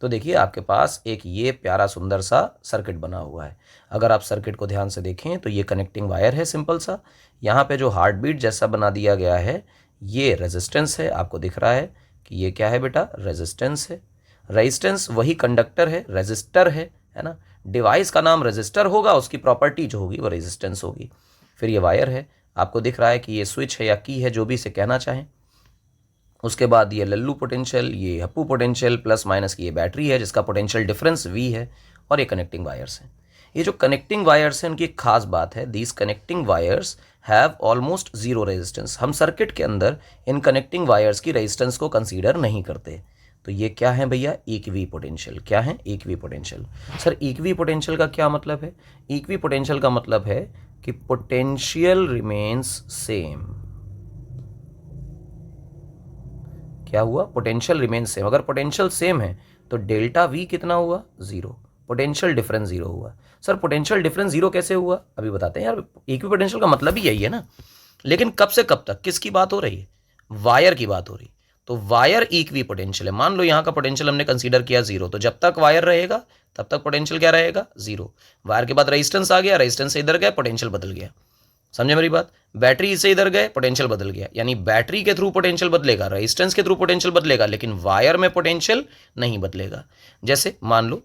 तो देखिए आपके पास एक ये प्यारा सुंदर सा सर्किट बना हुआ है। अगर आप सर्किट को ध्यान से देखें तो ये कनेक्टिंग वायर है सिंपल सा। यहाँ पे जो हार्ट बीट जैसा बना दिया गया है ये रेजिस्टेंस है। आपको दिख रहा है कि ये क्या है बेटा? रेजिस्टेंस है। रेजिस्टेंस वही कंडक्टर है, रेजिस्टर है ना। डिवाइस का नाम रेजिस्टर होगा, उसकी प्रॉपर्टी जो होगी वो रेजिस्टेंस होगी। फिर ये वायर है, आपको दिख रहा है कि ये स्विच है या की है, जो भी इसे कहना चाहें। उसके बाद ये लल्लू पोटेंशियल, ये हप्पू पोटेंशियल, प्लस माइनस की ये बैटरी है जिसका पोटेंशियल डिफरेंस V है, और ये कनेक्टिंग वायर्स हैं। ये जो कनेक्टिंग वायर्स हैं उनकी एक खास बात है, these connecting wires have almost zero resistance. हम सर्किट के अंदर इन कनेक्टिंग वायर्स की रेजिस्टेंस को कंसीडर नहीं करते। तो ये क्या है भैया? Equi potential. क्या है? Equi potential. Sir equi potential का क्या मतलब है? इक्वी पोटेंशियल का मतलब है कि पोटेंशियल रिमेन्स सेम। क्या हुआ? Potential remains same. अगर पोटेंशियल सेम है तो डेल्टा V कितना हुआ? 0। पोटेंशियल डिफरेंस 0 हुआ। सर पोटेंशियल डिफरेंस 0 कैसे हुआ? अभी बताते हैं यार। इक्वी पोटेंशियल का मतलब ही यही है ना। लेकिन कब से कब तक किसकी बात हो रही है? वायर की बात हो रही। तो वायर इक्वी पोटेंशियल है। मान लो यहाँ का पोटेंशियल हमने कंसीडर किया 0, तो जब तक वायर रहेगा तब तक पोटेंशियल क्या रहेगा? 0। वायर के बाद रेजिस्टेंस आ गया, रेजिस्टेंस से इधर गया, पोटेंशियल बदल गया। समझे मेरी बात? बैटरी से इधर गए, पोटेंशियल बदल गया। यानी बैटरी के थ्रू पोटेंशियल बदलेगा, रेजिस्टेंस के थ्रू पोटेंशियल बदलेगा, लेकिन वायर में पोटेंशियल नहीं बदलेगा। जैसे मान लो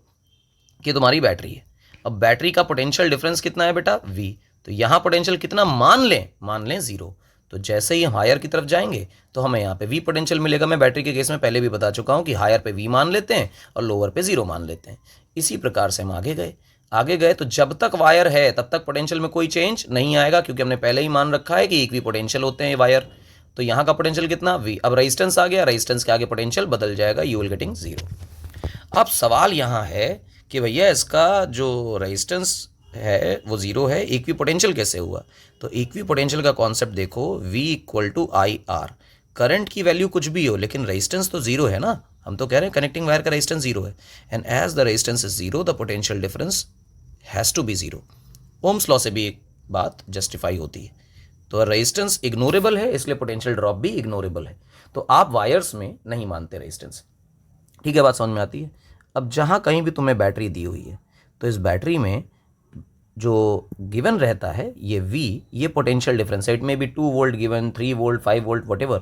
कि तुम्हारी बैटरी है, अब बैटरी का पोटेंशियल डिफरेंस कितना है बेटा? V। तो यहाँ पोटेंशियल कितना मान लें 0। तो जैसे ही हम हायर की तरफ जाएंगे तो हमें यहाँ पे V पोटेंशियल मिलेगा। मैं बैटरी के केस में पहले भी बता चुका हूँ कि हायर पे V मान लेते हैं और लोअर पे 0 मान लेते हैं। इसी प्रकार से हम आगे गए तो जब तक वायर है तब तक पोटेंशियल में कोई चेंज नहीं आएगा, क्योंकि हमने पहले ही मान रखा है कि इक्वी पोटेंशियल होते हैं वायर। तो यहाँ का पोटेंशियल कितना? V। अब रेजिस्टेंस आ गया, रेजिस्टेंस के आगे पोटेंशियल बदल जाएगा, यू विल गेटिंग 0। अब सवाल यहाँ है कि भैया इसका जो रेजिस्टेंस है वो 0 है, इक्वी पोटेंशियल कैसे हुआ? तो इक्वी पोटेंशियल का कॉन्सेप्ट देखो, V = IR। करंट की वैल्यू कुछ भी हो लेकिन रेजिस्टेंस तो 0 है ना। हम तो कह रहे हैं कनेक्टिंग वायर का रेजिस्टेंस 0 है, and as the resistance is 0 the potential difference has to be 0। Ohm's law से भी एक बात जस्टिफाई होती है। तो रेजिस्टेंस इग्नोरेबल है, इसलिए पोटेंशियल ड्रॉप भी इग्नोरेबल है। तो आप वायर्स में नहीं मानते रेजिस्टेंस। ठीक है, बात समझ में आती है। अब जहाँ कहीं भी तुम्हें बैटरी दी हुई है तो इस बैटरी में जो गिवन रहता है ये V, ये पोटेंशियल डिफरेंस है। इट में भी 2 volt given, 3 volt, 5 volt, whatever,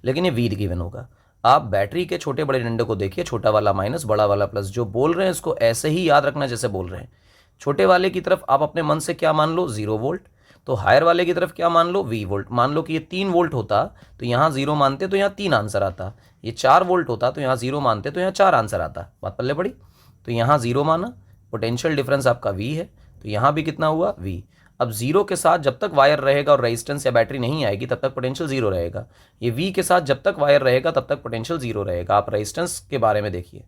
लेकिन ये V गिवन होगा। आप बैटरी के छोटे बड़े डंडे को देखिए, छोटा वाला माइनस, बड़ा वाला प्लस। जो बोल रहे हैं इसको ऐसे ही याद रखना जैसे बोल रहे हैं। छोटे वाले की तरफ आप अपने मन से क्या मान लो? 0 वोल्ट। तो हायर वाले की तरफ क्या मान लो? V volt. मान लो कि ये 3 वोल्ट होता तो यहाँ 0 मानते तो यहाँ 3 आंसर आता। ये 4 वोल्ट होता तो यहाँ 0 मानते तो यहाँ 4 आंसर आता। बात पल्ले पड़ी? तो यहाँ 0 माना, पोटेंशियल डिफरेंस आपका V है, तो यहाँ भी कितना हुआ? V। अब 0 के साथ जब तक वायर रहेगा और रेजिस्टेंस या बैटरी नहीं आएगी तब तक पोटेंशियल 0 रहेगा। ये V के साथ जब तक वायर रहेगा तब तक पोटेंशियल 0 रहेगा। आप रेजिस्टेंस के बारे में देखिए,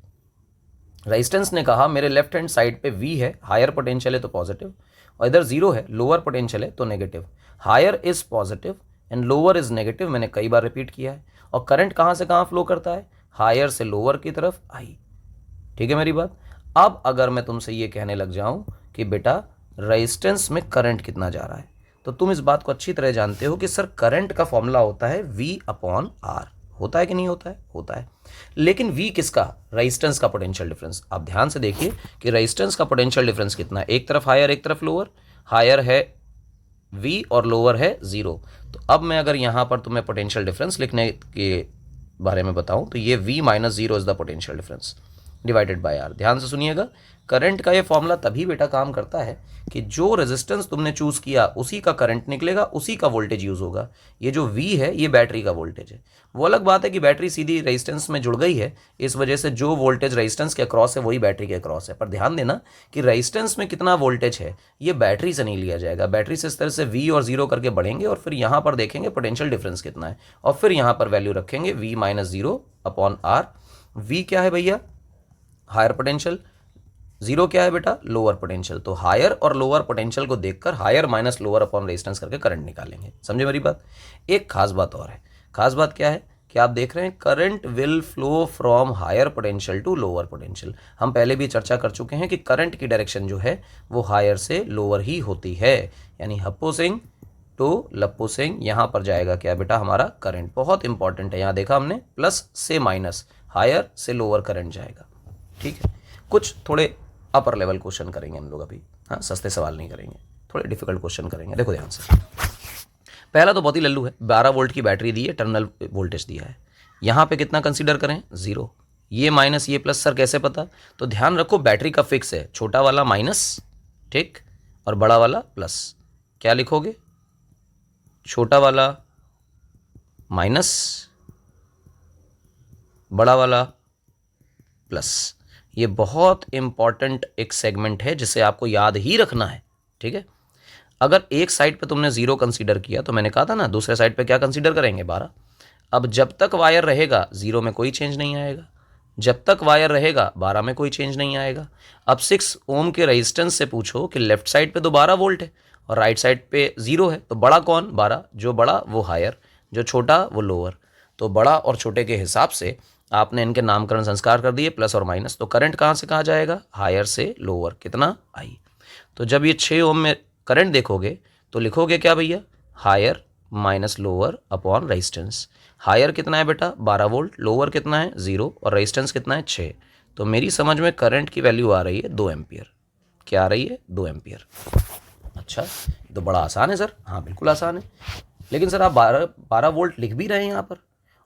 रेजिस्टेंस ने कहा मेरे लेफ्ट हैंड साइड पे V है, हायर पोटेंशियल है तो पॉजिटिव, और इधर 0 है, लोअर पोटेंशियल है तो negative. Higher is positive and lower is negative, मैंने कई बार रिपीट किया है। और करंट कहाँ से कहाँ फ्लो करता है? हायर से लोअर की तरफ आई। ठीक है मेरी बात? अब अगर मैं तुमसे ये कहने लग जाऊं कि बेटा रेजिस्टेंस में करंट कितना जा रहा है, तो तुम इस बात को अच्छी तरह जानते हो कि सर करंट का फॉर्मूला होता है V/R। होता है कि नहीं होता है? होता है। लेकिन V किसका? रेजिस्टेंस का पोटेंशियल डिफरेंस। आप ध्यान से देखिए कि रेजिस्टेंस का पोटेंशियल डिफरेंस कितना है, एक तरफ हायर एक तरफ लोअर। हायर है V और लोअर है 0। तो अब मैं अगर यहां पर तुम्हें पोटेंशियल डिफरेंस लिखने के बारे में बताऊं तो ये V-0 is the potential difference divided by R। ध्यान से सुनिएगा, करंट का ये फॉर्मूला तभी बेटा काम करता है कि जो रेजिस्टेंस तुमने चूज किया उसी का करंट निकलेगा, उसी का वोल्टेज यूज होगा। ये जो V है ये बैटरी का वोल्टेज है। वो अलग बात है कि बैटरी सीधी रेजिस्टेंस में जुड़ गई है, इस वजह से जो वोल्टेज रेजिस्टेंस के अक्रॉस है वही बैटरी के अक्रॉस है। पर ध्यान देना कि रेजिस्टेंस में कितना वोल्टेज है ये बैटरी से नहीं लिया जाएगा। बैटरी से इस तरह से V और 0 करके बढ़ेंगे और फिर यहाँ पर देखेंगे पोटेंशियल डिफरेंस कितना है और फिर यहाँ पर वैल्यू रखेंगे V-0/R। V क्या है भैया? Higher potential. 0 क्या है बेटा? Lower potential. तो हायर और लोअर पोटेंशियल को देखकर higher minus lower upon resistance करके करंट निकालेंगे। समझे मेरी बात? एक खास बात और है। खास बात क्या है कि आप देख रहे हैं current will flow from higher potential to lower potential. हम पहले भी चर्चा कर चुके हैं कि करंट की डायरेक्शन जो है वो हायर से लोअर ही होती है, यानी हप्पो सिंह टू लप्पू सिंह। यहाँ पर जाएगा क्या बेटा? हमारा करंट। बहुत इंपॉर्टेंट है, यहाँ देखा हमने प्लस से माइनस, हायर से लोअर करंट जाएगा। ठीक है, कुछ थोड़े अपर लेवल क्वेश्चन करेंगे हम लोग अभी। हाँ, सस्ते सवाल नहीं करेंगे, थोड़े डिफिकल्ट क्वेश्चन करेंगे। देखो ध्यान से, पहला तो बहुत ही लल्लू है। 12 वोल्ट की बैटरी दी है, टर्मिनल वोल्टेज दिया है। यहाँ पे कितना कंसीडर करें? 0। ये माइनस ये प्लस, सर कैसे पता? तो ध्यान रखो बैटरी का फिक्स है, छोटा वाला माइनस, ठीक, और बड़ा वाला प्लस। क्या लिखोगे? छोटा वाला माइनस, बड़ा वाला प्लस। ये बहुत इंपॉर्टेंट एक सेगमेंट है जिसे आपको याद ही रखना है। ठीक है, अगर एक साइड पे तुमने 0 कंसीडर किया तो मैंने कहा था ना दूसरे साइड पे क्या कंसीडर करेंगे? 12। अब जब तक वायर रहेगा 0 में कोई चेंज नहीं आएगा, जब तक वायर रहेगा 12 में कोई चेंज नहीं आएगा। अब 6 ओम के रेजिस्टेंस से पूछो कि लेफ्ट साइड पे तो 12 वोल्ट है और राइट साइड पे 0 है, तो बड़ा कौन? 12। जो बड़ा वो हायर, जो छोटा वो लोअर। तो बड़ा और छोटे के हिसाब से आपने इनके नामकरण संस्कार कर दिए, प्लस और माइनस। तो करंट कहाँ से कहाँ जाएगा? हायर से लोअर। कितना? आई। तो जब ये 6 ओम में करंट देखोगे तो लिखोगे क्या भैया? Higher minus lower upon resistance. Higher कितना है बेटा? 12 वोल्ट। लोअर कितना है? 0। और रेजिस्टेंस कितना है? 6। तो मेरी समझ में करंट की वैल्यू आ रही है 2 एम्पियर। क्या आ रही है? 2 एम्पियर। अच्छा, तो बड़ा आसान है सर। हाँ बिल्कुल आसान है, लेकिन सर आप 12 वोल्ट लिख भी रहे हैं यहाँ पर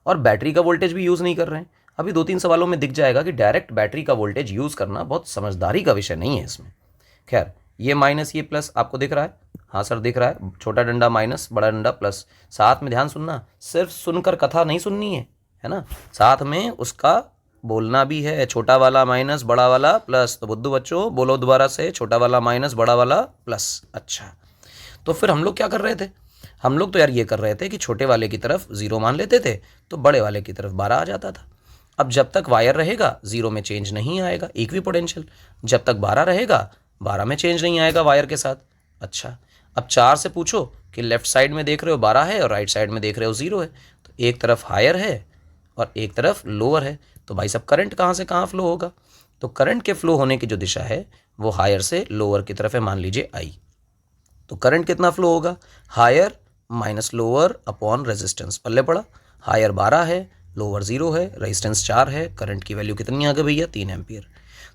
और बैटरी का वोल्टेज भी यूज़ नहीं कर रहे हैं। अभी 2-3 सवालों में दिख जाएगा कि डायरेक्ट बैटरी का वोल्टेज यूज़ करना बहुत समझदारी का विषय नहीं है इसमें। खैर, ये माइनस ये प्लस आपको दिख रहा है? हाँ सर दिख रहा है। छोटा डंडा माइनस, बड़ा डंडा प्लस। साथ में ध्यान सुनना, सिर्फ सुनकर कथा नहीं सुननी है ना, साथ में उसका बोलना भी है। छोटा वाला माइनस, बड़ा वाला प्लस। तो बुद्धू बच्चों बोलो दोबारा से, छोटा वाला माइनस, बड़ा वाला प्लस। अच्छा, तो फिर हम लोग क्या कर रहे थे? हम लोग तो यार ये कर रहे थे कि छोटे वाले की तरफ 0 मान लेते थे तो बड़े वाले की तरफ 12 आ जाता था। अब जब तक वायर रहेगा 0 में चेंज नहीं आएगा, इक्वी पोटेंशियल। जब तक 12 रहेगा 12 में चेंज नहीं आएगा वायर के साथ। अच्छा, अब 4 से पूछो कि लेफ्ट साइड में देख रहे हो 12 है और राइट साइड में देख रहे हो 0 है, तो एक तरफ हायर है और एक तरफ लोअर है। तो भाई साहब करंट कहाँ से कहाँ फ्लो होगा? तो करंट के फ्लो होने की जो दिशा है वो हायर से लोअर की तरफ है, मान लीजिए आई। तो करंट कितना फ्लो होगा? Higher minus lower upon resistance. पल्ले पड़ा, हायर 12 है, लोअर 0 है, रेजिस्टेंस 4 है। करंट की वैल्यू कितनी आ गई भैया? 3 एम्पियर।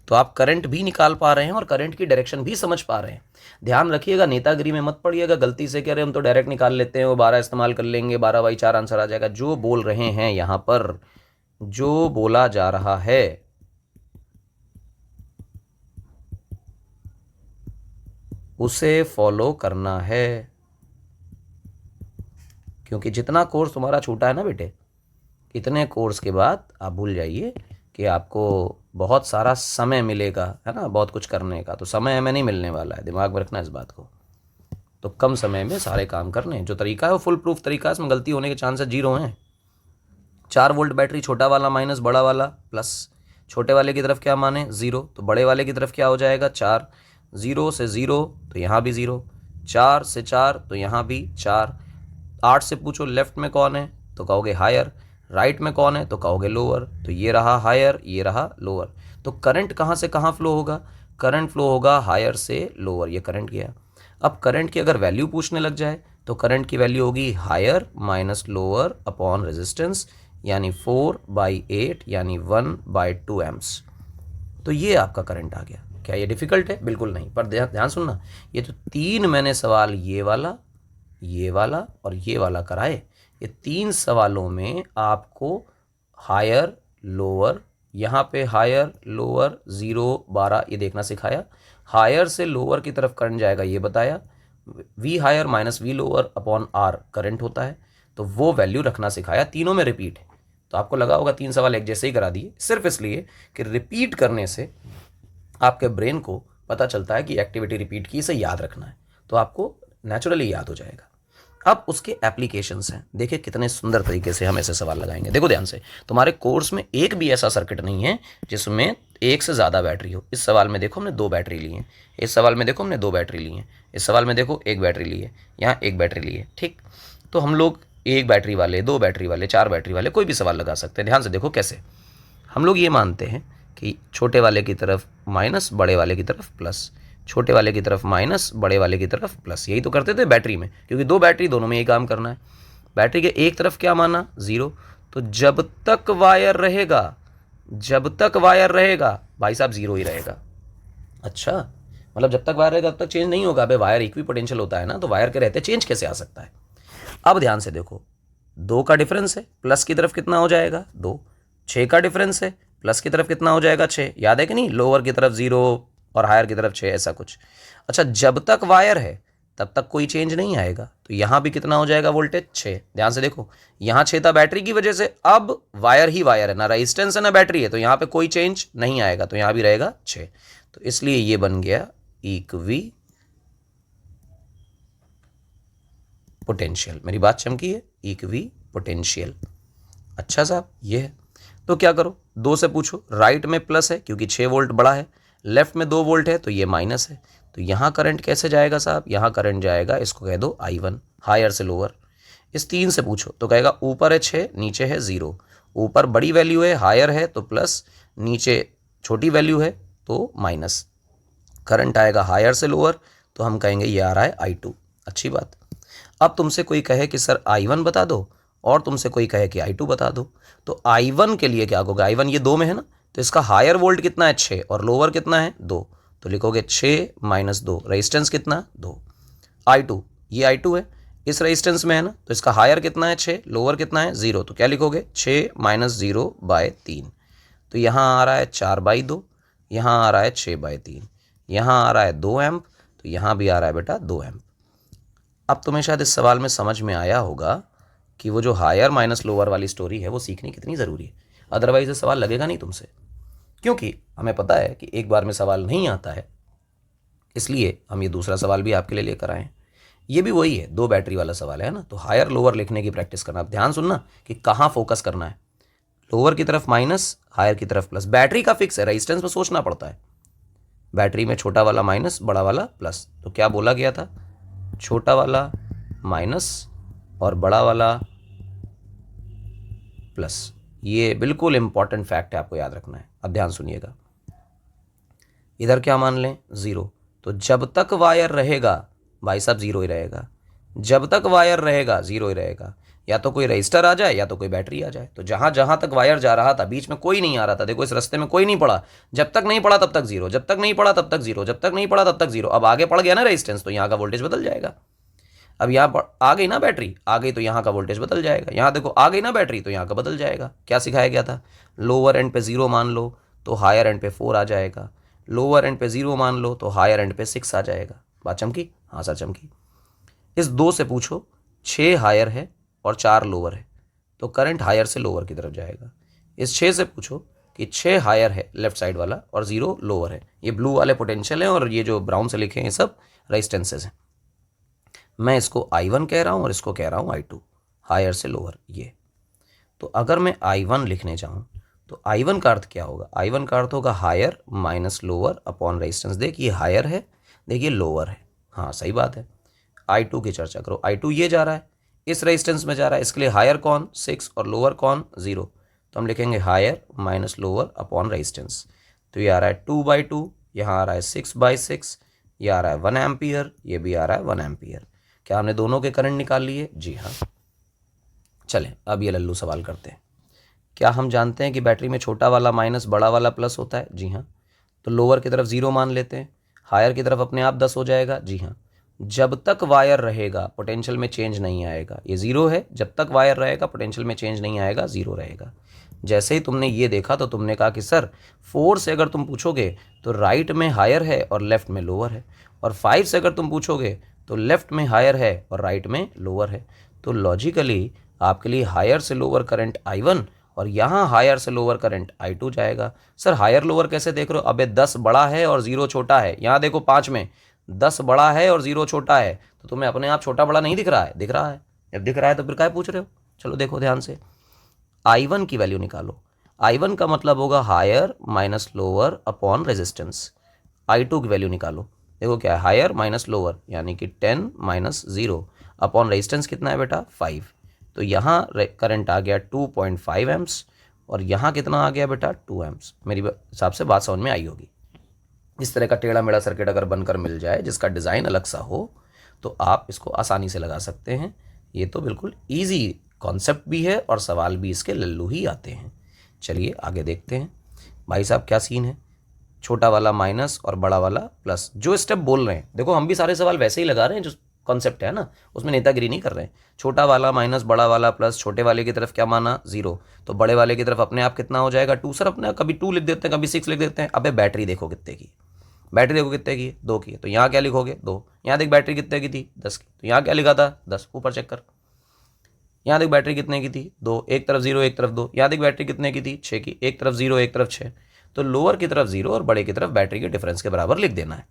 तो आप करंट भी निकाल पा रहे हैं और करंट की डायरेक्शन भी समझ पा रहे हैं। ध्यान रखिएगा, नेतागिरी में मत पड़िएगा गलती से, कह रहे हम तो डायरेक्ट निकाल लेते हैं, वो 12 इस्तेमाल कर लेंगे, 12/4 आंसर आ जाएगा। जो बोल रहे हैं यहाँ पर, जो बोला जा रहा है उसे फॉलो करना है, क्योंकि जितना कोर्स तुम्हारा छूटा है ना बेटे, इतने कोर्स के बाद आप भूल जाइए कि आपको बहुत सारा समय मिलेगा, है ना, बहुत कुछ करने का। तो समय हमें नहीं मिलने वाला है, दिमाग में रखना इस बात को। तो कम समय में सारे काम करने, जो तरीका है वो फुल प्रूफ तरीका है, इसमें गलती होने के चांसेस 0 हैं। 4 वोल्ट बैटरी, छोटा वाला माइनस, बड़ा वाला प्लस। छोटे वाले की तरफ क्या माने 0, तो बड़े वाले की तरफ क्या हो जाएगा 4, 0 से 0 तो यहाँ भी 0, 4 से 4 तो यहाँ भी 4। 8 से पूछो लेफ्ट में कौन है तो कहोगे हायर, राइट में कौन है तो कहोगे लोअर, तो ये रहा हायर, ये रहा लोअर। तो करंट कहाँ से कहाँ फ्लो होगा, करंट फ्लो होगा हायर से लोअर, ये करंट गया। अब करंट की अगर वैल्यू पूछने लग जाए तो करंट की वैल्यू होगी higher minus lower upon resistance, यानी 4/8 यानी 1/2 एम्प्स। तो ये आपका करंट आ गया। क्या ये डिफिकल्ट है? बिल्कुल नहीं। पर ध्यान सुनना, ये तो 3 मैंने सवाल ये वाला और ये वाला कराए, ये 3 सवालों में आपको हायर लोअर, यहाँ पे हायर लोअर 0 12 ये देखना सिखाया, हायर से लोअर की तरफ करंट जाएगा ये बताया, V higher minus V lower upon R current होता है, तो वो वैल्यू रखना सिखाया। तीनों में रिपीट है, तो आपको लगा होगा 3 सवाल एक जैसे ही करा दिए, सिर्फ इसलिए कि रिपीट करने से आपके ब्रेन को पता चलता है कि एक्टिविटी रिपीट की, इसे याद रखना है, तो आपको नेचुरली याद हो जाएगा। अब उसके एप्लीकेशंस हैं, देखिए कितने सुंदर तरीके से हम ऐसे सवाल लगाएंगे। देखो ध्यान से, तुम्हारे कोर्स में एक भी ऐसा सर्किट नहीं है जिसमें एक से ज़्यादा बैटरी हो। इस सवाल में देखो हमने 2 बैटरी ली है, इस सवाल में देखो हमने 2 बैटरी ली है, इस सवाल में देखो 1 बैटरी ली है, यहाँ 1 बैटरी ली है। ठीक, तो हम लोग 1 बैटरी वाले, 2 बैटरी वाले, 4 बैटरी वाले कोई भी सवाल लगा सकते हैं। ध्यान से देखो कैसे, हम लोग ये मानते हैं कि छोटे वाले की तरफ माइनस, बड़े वाले की तरफ प्लस, छोटे वाले की तरफ माइनस, बड़े वाले की तरफ प्लस। यही तो करते थे बैटरी में, क्योंकि 2 बैटरी, दोनों में यही काम करना है। बैटरी के एक तरफ क्या माना 0, तो जब तक वायर रहेगा, जब तक वायर रहेगा भाई साहब 0 ही रहेगा। अच्छा, मतलब जब तक वायर रहेगा तब तक चेंज नहीं होगा। अबे वायर इक्वी पोटेंशियल होता है ना, तो वायर के रहते चेंज कैसे आ सकता है। अब ध्यान से देखो, 2 का डिफरेंस है, प्लस की तरफ कितना हो जाएगा 2, 6 का डिफरेंस है, प्लस की तरफ कितना हो जाएगा 6, याद है कि नहीं, लोअर की तरफ 0 और हायर की तरफ 6, ऐसा कुछ। अच्छा, जब तक वायर है तब तक कोई चेंज नहीं आएगा, तो यहाँ भी कितना हो जाएगा वोल्टेज 6। ध्यान से देखो, यहाँ 6 था बैटरी की वजह से, अब वायर ही वायर है, ना रेजिस्टेंस है ना बैटरी है, तो यहाँ पे कोई चेंज नहीं आएगा, तो यहाँ भी रहेगा 6। तो इसलिए ये बन गया इक्वी पोटेंशियल। मेरी बात चमकी है, इक्वी पोटेंशियल। अच्छा साहब, ये है। तो क्या करो, 2 से पूछो, राइट में प्लस है क्योंकि 6 वोल्ट बड़ा है, लेफ्ट में 2 वोल्ट है तो ये माइनस है, तो यहाँ करंट कैसे जाएगा साहब, यहाँ करंट जाएगा, इसको कह दो I1, हायर से लोअर। इस 3 से पूछो तो कहेगा ऊपर है 6, नीचे है 0, ऊपर बड़ी वैल्यू है हायर है तो प्लस, नीचे छोटी वैल्यू है तो माइनस। करंट आएगा हायर से लोअर, तो हम कहेंगे ये आ रहा है I2। अच्छी बात। अब तुमसे कोई कहे कि सर I1 बता दो, और तुमसे कोई कहे कि I2 बता दो, तो I1 के लिए क्या कहोगे, I1 ये 2 में है ना, तो इसका हायर वोल्ट कितना है 6 और लोअर कितना है 2, तो लिखोगे 6 माइनस 2, रेजिस्टेंस कितना 2। I2 ये I2 है, इस रेजिस्टेंस में है ना, तो इसका हायर कितना है 6, लोअर कितना है 0, तो क्या लिखोगे 6 माइनस 0/3, तो यहाँ आ रहा है 4/2, यहाँ आ रहा है 6/3, यहाँ आ रहा है 2 एम्प, तो यहाँ भी आ रहा है बेटा 2 एम्प। अब तुम्हें शायद इस सवाल में समझ में आया होगा कि वो जो हायर माइनस लोअर वाली स्टोरी है वो सीखनी कितनी ज़रूरी है, अदरवाइज ये सवाल लगेगा नहीं तुमसे, क्योंकि हमें पता है कि एक बार में सवाल नहीं आता है, इसलिए हम ये दूसरा सवाल भी आपके लिए लेकर आए हैं। ये भी वही है, 2 बैटरी वाला सवाल है ना, तो हायर लोअर लिखने की प्रैक्टिस करना। अब ध्यान सुनना कि कहाँ फोकस करना है, लोअर की तरफ माइनस, हायर की तरफ प्लस। बैटरी का फिक्स है, रेजिस्टेंस में सोचना पड़ता है, बैटरी में छोटा वाला माइनस, बड़ा वाला प्लस। तो क्या बोला गया था, छोटा वाला माइनस और बड़ा वाला प्लस। ये बिल्कुल इंपॉर्टेंट फैक्ट है, आपको याद रखना है। अब ध्यान सुनिएगा, इधर क्या मान लें 0, तो जब तक वायर रहेगा भाई साहब 0 ही रहेगा, जब तक वायर रहेगा 0 ही रहेगा, या तो कोई रजिस्टर आ जाए या तो कोई बैटरी आ जाए। तो जहाँ जहाँ तक वायर जा रहा था बीच में कोई नहीं आ रहा था, देखो इस रास्ते में कोई नहीं पड़ा, जब तक नहीं पड़ा तब तक 0, जब तक नहीं पड़ा तब तक 0, जब तक नहीं पड़ा तब तक 0। अब आगे पड़ गया ना रेजिस्टेंस, तो यहाँ का वोल्टेज बदल जाएगा। अब यहाँ आ गई ना बैटरी, आ गई तो यहाँ का वोल्टेज बदल जाएगा। यहाँ देखो आ गई ना बैटरी, तो यहाँ का बदल जाएगा। क्या सिखाया गया था, लोअर एंड पे 0 मान लो तो हायर एंड पे 4 आ जाएगा, लोअर एंड पे 0 मान लो तो हायर एंड पे 6 आ जाएगा। बात चमकी? हाँ सर चमकी। इस 2 से पूछो, 6 हायर है और 4 लोअर है, तो करंट हायर से लोअर की तरफ जाएगा। इस 6 से पूछो कि 6 हायर है लेफ्ट साइड वाला और 0 लोअर है, ये ब्लू वाले पोटेंशियल हैं और ये जो ब्राउन से लिखे हैं ये सब रेजिस्टेंसेस हैं। मैं इसको I1 कह रहा हूँ और इसको कह रहा हूँ I2, हायर से लोअर। ये तो अगर मैं I1 लिखने जाऊँ तो I1 का अर्थ क्या होगा? I1 का अर्थ होगा higher minus lower upon resistance. देखिए हायर है, देखिए लोअर है, हाँ सही बात है। I2 की चर्चा करो, I2 ये जा रहा है, इस रेजिस्टेंस में जा रहा है, इसके लिए हायर कौन 6 और लोअर कौन 0, तो हम लिखेंगे higher minus lower upon resistance. तो ये आ रहा है 2/2, यहाँ आ रहा है 6/6, ये आ रहा है 1 एम्पियर, ये भी आ रहा है 1 एम्पियर। क्या हमने दोनों के करंट निकाल लिए? जी हाँ। चलें अब ये लल्लू सवाल करते हैं। क्या हम जानते हैं कि बैटरी में छोटा वाला माइनस बड़ा वाला प्लस होता है? जी हाँ। तो लोअर की तरफ 0 मान लेते हैं, हायर की तरफ अपने आप 10 हो जाएगा। जी हाँ। जब तक वायर रहेगा पोटेंशियल में चेंज नहीं आएगा, ये 0 है, जब तक वायर रहेगा पोटेंशियल में चेंज नहीं आएगा, 0 रहेगा। जैसे ही तुमने ये देखा तो तुमने कहा कि सर 4 से अगर तुम पूछोगे तो राइट में हायर है और लेफ्ट में लोअर है, और 5 से अगर तुम पूछोगे तो लेफ्ट में हायर है और राइट में लोअर है। तो लॉजिकली आपके लिए हायर से लोअर करंट I1 और यहाँ हायर से लोअर करंट I2 जाएगा। सर हायर लोअर कैसे देख रहे हो? अबे 10 बड़ा है और 0 छोटा है। यहाँ देखो 5 में 10 बड़ा है और 0 छोटा है, तो तुम्हें अपने आप छोटा बड़ा नहीं दिख रहा है? दिख रहा है। जब दिख रहा है तो फिर क्या पूछ रहे हो? चलो देखो ध्यान से, I1 की वैल्यू निकालो। I1 का मतलब होगा higher minus lower upon resistance. I2 की वैल्यू निकालो। देखो क्या है, हायर माइनस लोअर यानी कि 10 माइनस 0 अपॉन रेजिस्टेंस कितना है बेटा? 5। तो यहाँ करंट आ गया 2.5 एम्प्स और यहाँ कितना आ गया बेटा? 2 एम्प्स। मेरी हिसाब से बात समझ में आई होगी। इस तरह का टेढ़ा मेढ़ा सर्किट अगर बनकर मिल जाए जिसका डिज़ाइन अलग सा हो तो आप इसको आसानी से लगा सकते हैं। ये तो बिल्कुल ईजी कॉन्सेप्ट भी है और सवाल भी इसके लल्लू ही आते हैं। चलिए आगे देखते हैं। भाई साहब क्या सीन है? छोटा वाला माइनस और बड़ा वाला प्लस, जो स्टेप बोल रहे हैं देखो, हम भी सारे सवाल वैसे ही लगा रहे हैं, जो कॉन्सेप्ट है ना उसमें नेतागिरी नहीं कर रहे हैं। छोटा वाला माइनस बड़ा वाला प्लस, छोटे वाले की तरफ क्या माना? 0, तो बड़े वाले की तरफ अपने आप कितना हो जाएगा? 2। सर अपने कभी 2 लिख देते हैं, कभी 6 लिख देते हैं। अबे बैटरी देखो कितने की, बैटरी देखो कितने की, 2 की, तो यहाँ क्या लिखोगे? 2। यहाँ देख बैटरी कितने की थी? 10 की, तो यहाँ क्या लिखा था? 10। ऊपर चेक कर, यहाँ देख बैटरी कितने की थी? 2। एक तरफ 0 एक तरफ 2। यहाँ देख बैटरी कितने की थी? 6 की, एक तरफ 0 एक तरफ 6। तो लोअर की तरफ 0 और बड़े की तरफ बैटरी के डिफरेंस के बराबर लिख देना है।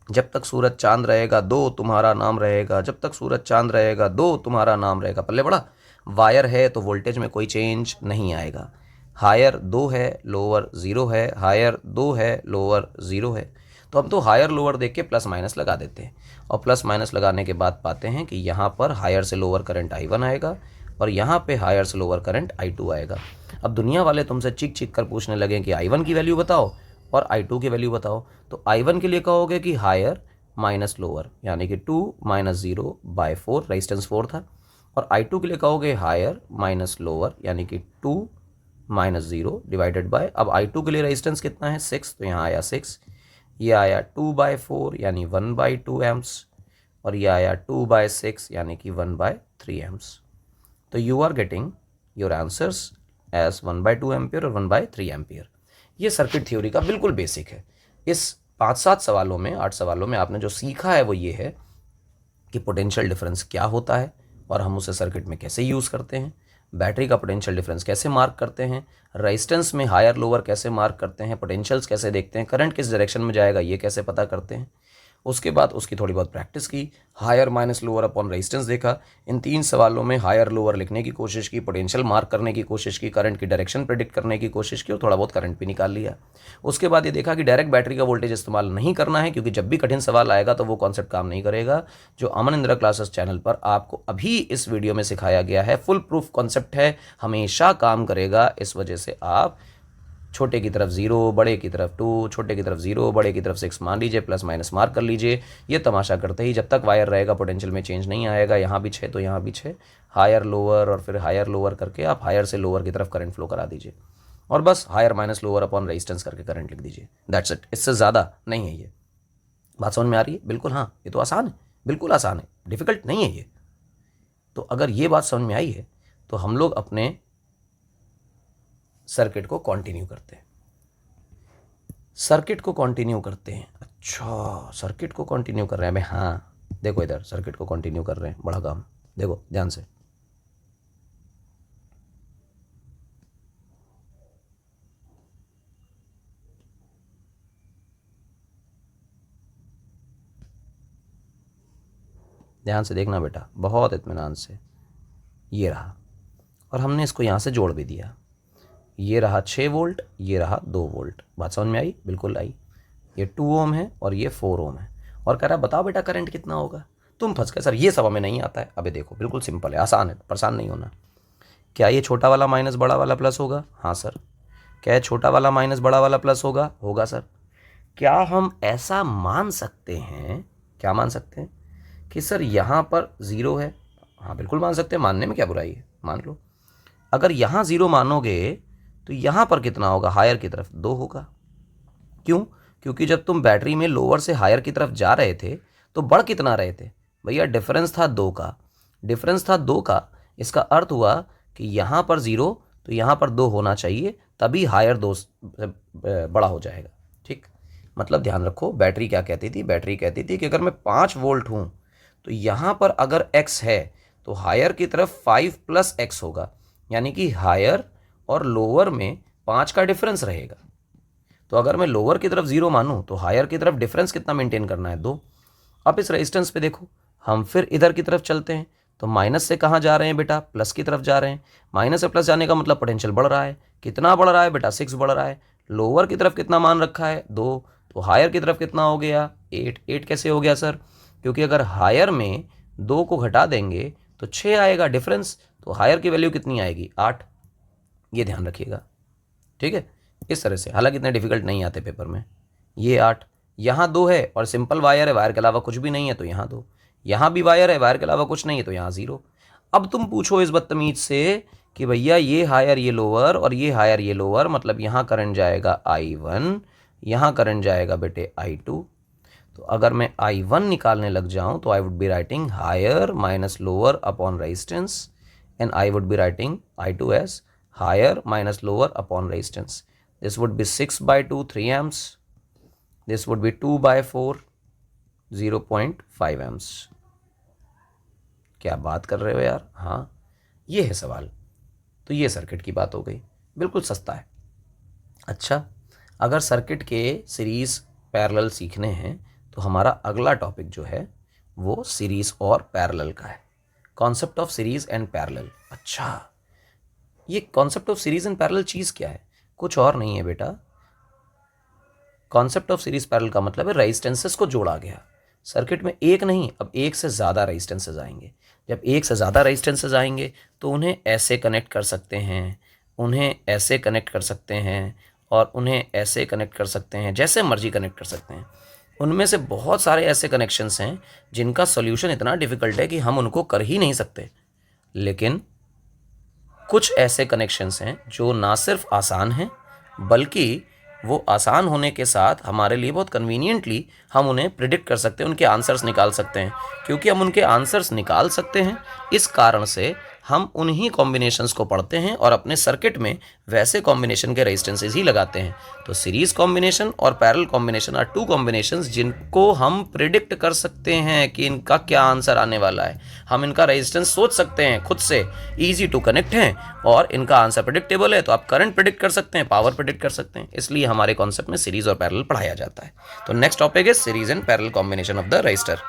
जब तक सूरज चांद रहेगा 2 तुम्हारा नाम रहेगा, जब तक सूरज चांद रहेगा 2 तुम्हारा नाम रहेगा। पल्ले बड़ा वायर है तो वोल्टेज में कोई चेंज नहीं आएगा। हायर 2 है, लोअर 0 है, हायर 2 है, लोअर 0 है। तो हम तो हायर लोअर देख के प्लस माइनस लगा देते हैं, और प्लस माइनस लगाने के बाद पाते हैं कि यहाँ पर हायर से लोअर करंट I1 आएगा और यहाँ पे हायर से लोअर करंट I2 आएगा। अब दुनिया वाले तुमसे चिक चिक कर पूछने लगे कि I1 की वैल्यू बताओ और I2 की वैल्यू बताओ, तो I1 के लिए कहोगे कि हायर माइनस लोअर यानी कि 2 माइनस 0/4, रेजिस्टेंस 4 था, और I2 के लिए कहोगे हायर माइनस लोअर यानी कि 2 माइनस 0 डिवाइडेड बाय, अब I2 के लिए रेजिस्टेंस कितना है? 6, तो यहाँ आया 6, ये आया 2/4 यानी 1/2 एम्प्स, और ये आया 2/6 यानी कि 1/3 एम्प्स। तो you are getting your answers as 1/2 ampere और 1/3 एम्पियर। ये सर्किट थ्योरी का बिल्कुल बेसिक है। इस 5-7 सवालों में, 8 सवालों में आपने जो सीखा है वो ये है कि पोटेंशियल डिफरेंस क्या होता है और हम उसे सर्किट में कैसे यूज़ करते हैं, बैटरी का पोटेंशियल डिफरेंस कैसे मार्क करते हैं, रेजिस्टेंस में हायर लोअर कैसे मार्क करते हैं, पोटेंशियल्स कैसे देखते हैं, करंट किस डायरेक्शन में जाएगा ये कैसे पता करते हैं। उसके बाद उसकी थोड़ी बहुत प्रैक्टिस की, higher minus lower upon resistance देखा, इन 3 सवालों में हायर लोअर लिखने की कोशिश की, पोटेंशियल मार्क करने की कोशिश की, करंट की डायरेक्शन प्रेडिक्ट करने की कोशिश की और थोड़ा बहुत करंट भी निकाल लिया। उसके बाद ये देखा कि डायरेक्ट बैटरी का वोल्टेज इस्तेमाल नहीं करना है, क्योंकि जब भी कठिन सवाल आएगा तो वो कॉन्सेप्ट काम नहीं करेगा। जो अमन इंदिरा क्लासेस चैनल पर आपको अभी इस वीडियो में सिखाया गया है फुल प्रूफ कॉन्सेप्ट है, हमेशा काम करेगा। इस वजह से आप छोटे की तरफ 0, बड़े की तरफ 2, छोटे की तरफ 0, बड़े की तरफ 6 मान लीजिए, प्लस माइनस मार्क कर लीजिए। ये तमाशा करते ही जब तक वायर रहेगा पोटेंशियल में चेंज नहीं आएगा। यहाँ भी 6 तो यहाँ भी 6, हायर लोअर और फिर हायर लोअर करके आप हायर से लोअर की तरफ करंट फ्लो करा दीजिए, और बस higher minus lower upon resistance करके करंट लिख दीजिए। दैट्स इट, इससे ज़्यादा नहीं है। ये बात समझ में आ रही है? बिल्कुल हाँ, ये तो आसान है, बिल्कुल आसान है, डिफ़िकल्ट नहीं है ये। तो अगर ये बात समझ में आई है तो हम लोग अपने सर्किट को कंटिन्यू करते हैं। सर्किट को कंटिन्यू करते हैं। अच्छा, सर्किट को कंटिन्यू कर रहे हैं। हाँ देखो इधर, सर्किट को कंटिन्यू कर रहे हैं, बड़ा काम। देखो ध्यान से, ध्यान से देखना बेटा, बहुत इत्मीनान से। ये रहा, और हमने इसको यहाँ से जोड़ भी दिया। ये रहा 6 वोल्ट, ये रहा 2 वोल्ट। बात समझ में आई? बिल्कुल आई। ये 2 ओम है और ये 4 ओम है, और कह रहा बताओ बेटा करंट कितना होगा। तुम फंस गए, सर ये सब हमें नहीं आता है। अबे देखो बिल्कुल सिंपल है, आसान है, परेशान नहीं होना। क्या ये छोटा वाला माइनस बड़ा वाला प्लस होगा? हाँ सर। क्या ये छोटा वाला माइनस बड़ा वाला प्लस होगा? होगा सर। क्या हम ऐसा मान सकते हैं, क्या मान सकते हैं कि सर यहाँ पर 0 है? हाँ बिल्कुल मान सकते हैं, मानने में क्या बुराई है, मान लो। अगर यहाँ 0 मानोगे तो यहाँ पर कितना होगा? हायर की तरफ 2 होगा। क्यों? क्योंकि जब तुम बैटरी में लोअर से हायर की तरफ जा रहे थे तो बढ़ कितना रहे थे भैया? डिफरेंस था 2 का, डिफरेंस था 2 का। इसका अर्थ हुआ कि यहाँ पर 0 तो यहाँ पर 2 होना चाहिए, तभी हायर 2 बड़ा हो जाएगा। ठीक, मतलब ध्यान रखो, बैटरी क्या कहती थी? बैटरी कहती थी कि अगर मैं 5 वोल्ट हूँ तो यहाँ पर अगर x है तो हायर की तरफ 5 + x होगा, यानी कि हायर और लोअर में 5 का डिफरेंस रहेगा। तो अगर मैं लोअर की तरफ 0 मानूं तो हायर की तरफ डिफरेंस कितना मेंटेन करना है? 2। अब इस रेजिस्टेंस पे देखो, हम फिर इधर की तरफ चलते हैं तो माइनस से कहाँ जा रहे हैं बेटा? प्लस की तरफ जा रहे हैं। माइनस से प्लस जाने का मतलब पोटेंशियल बढ़ रहा है। कितना बढ़ रहा है बेटा? 6 बढ़ रहा है। लोअर की तरफ कितना मान रखा है? 2। तो हायर की तरफ कितना हो गया? 8। 8 कैसे हो गया सर? क्योंकि अगर हायर में 2 को घटा देंगे तो 6 आएगा डिफरेंस, तो हायर की वैल्यू कितनी आएगी? 8। ये ध्यान रखिएगा, ठीक है, इस तरह से। हालांकि इतने डिफिकल्ट नहीं आते पेपर में। ये 8, यहाँ 2 है और सिंपल वायर है, वायर के अलावा कुछ भी नहीं है तो यहाँ 2, यहाँ भी वायर है, वायर के अलावा कुछ नहीं है तो यहाँ 0। अब तुम पूछो इस बदतमीज से कि भैया ये हायर ये लोअर और ये हायर ये लोअर, मतलब यहाँ करंट जाएगा I1, यहाँ करंट जाएगा बेटे I2। तो अगर मैं I1 निकालने लग जाऊं तो I would be writing higher minus lower upon resistance, and I would be writing I2 as higher minus lower upon resistance. This would be 6/2 3 amps, this would be 2/4 0.5 amps। क्या बात कर रहे हो यार? हाँ, ये है सवाल। तो ये सर्किट की बात हो गई, बिल्कुल सस्ता है। अच्छा, अगर सर्किट के सीरीज पैरेलल सीखने हैं तो हमारा अगला टॉपिक जो है वो सीरीज और पैरेलल का है, concept of series and parallel. अच्छा, ये concept of series and parallel चीज़ क्या है? कुछ और नहीं है बेटा। कॉन्सेप्ट ऑफ सीरीज पैरेलल का मतलब है रेजिस्टेंसेस को जोड़ा गया। सर्किट में एक नहीं, अब एक से ज़्यादा रेजिस्टेंसेस आएंगे। जब एक से ज़्यादा रेजिस्टेंसेस आएंगे तो उन्हें ऐसे कनेक्ट कर सकते हैं, उन्हें ऐसे कनेक्ट कर सकते हैं, और उन्हें ऐसे कनेक्ट कर सकते हैं, जैसे मर्जी कनेक्ट कर सकते हैं। उनमें से बहुत सारे ऐसे कनेक्शंस हैं जिनका सॉल्यूशन इतना डिफ़िकल्ट है कि हम उनको कर ही नहीं सकते। लेकिन कुछ ऐसे कनेक्शंस हैं जो ना सिर्फ आसान हैं, बल्कि वो आसान होने के साथ हमारे लिए बहुत कन्वीनियंटली हम उन्हें प्रिडिक्ट कर सकते हैं, उनके आंसर्स निकाल सकते हैं। क्योंकि हम उनके आंसर्स निकाल सकते हैं, इस कारण से हम उन्हीं कॉम्बिनेशंस को पढ़ते हैं और अपने सर्किट में वैसे कॉम्बिनेशन के रेजिस्टेंसेस ही लगाते हैं। तो सीरीज कॉम्बिनेशन और पैरेलल कॉम्बिनेशन आर 2 कॉम्बिनेशंस जिनको हम प्रिडिक्ट कर सकते हैं कि इनका क्या आंसर आने वाला है। हम इनका रेजिस्टेंस सोच सकते हैं खुद से, ईजी टू कनेक्ट हैं, और इनका आंसर प्रिडिक्टेबल है। तो आप करंट प्रिडिक्ट कर सकते हैं, पावर प्रिडिक्ट कर सकते हैं, इसलिए हमारे कॉन्सेप्ट में सीरीज और पैरेलल पढ़ाया जाता है। तो नेक्स्ट टॉपिक है series and parallel combination of the register.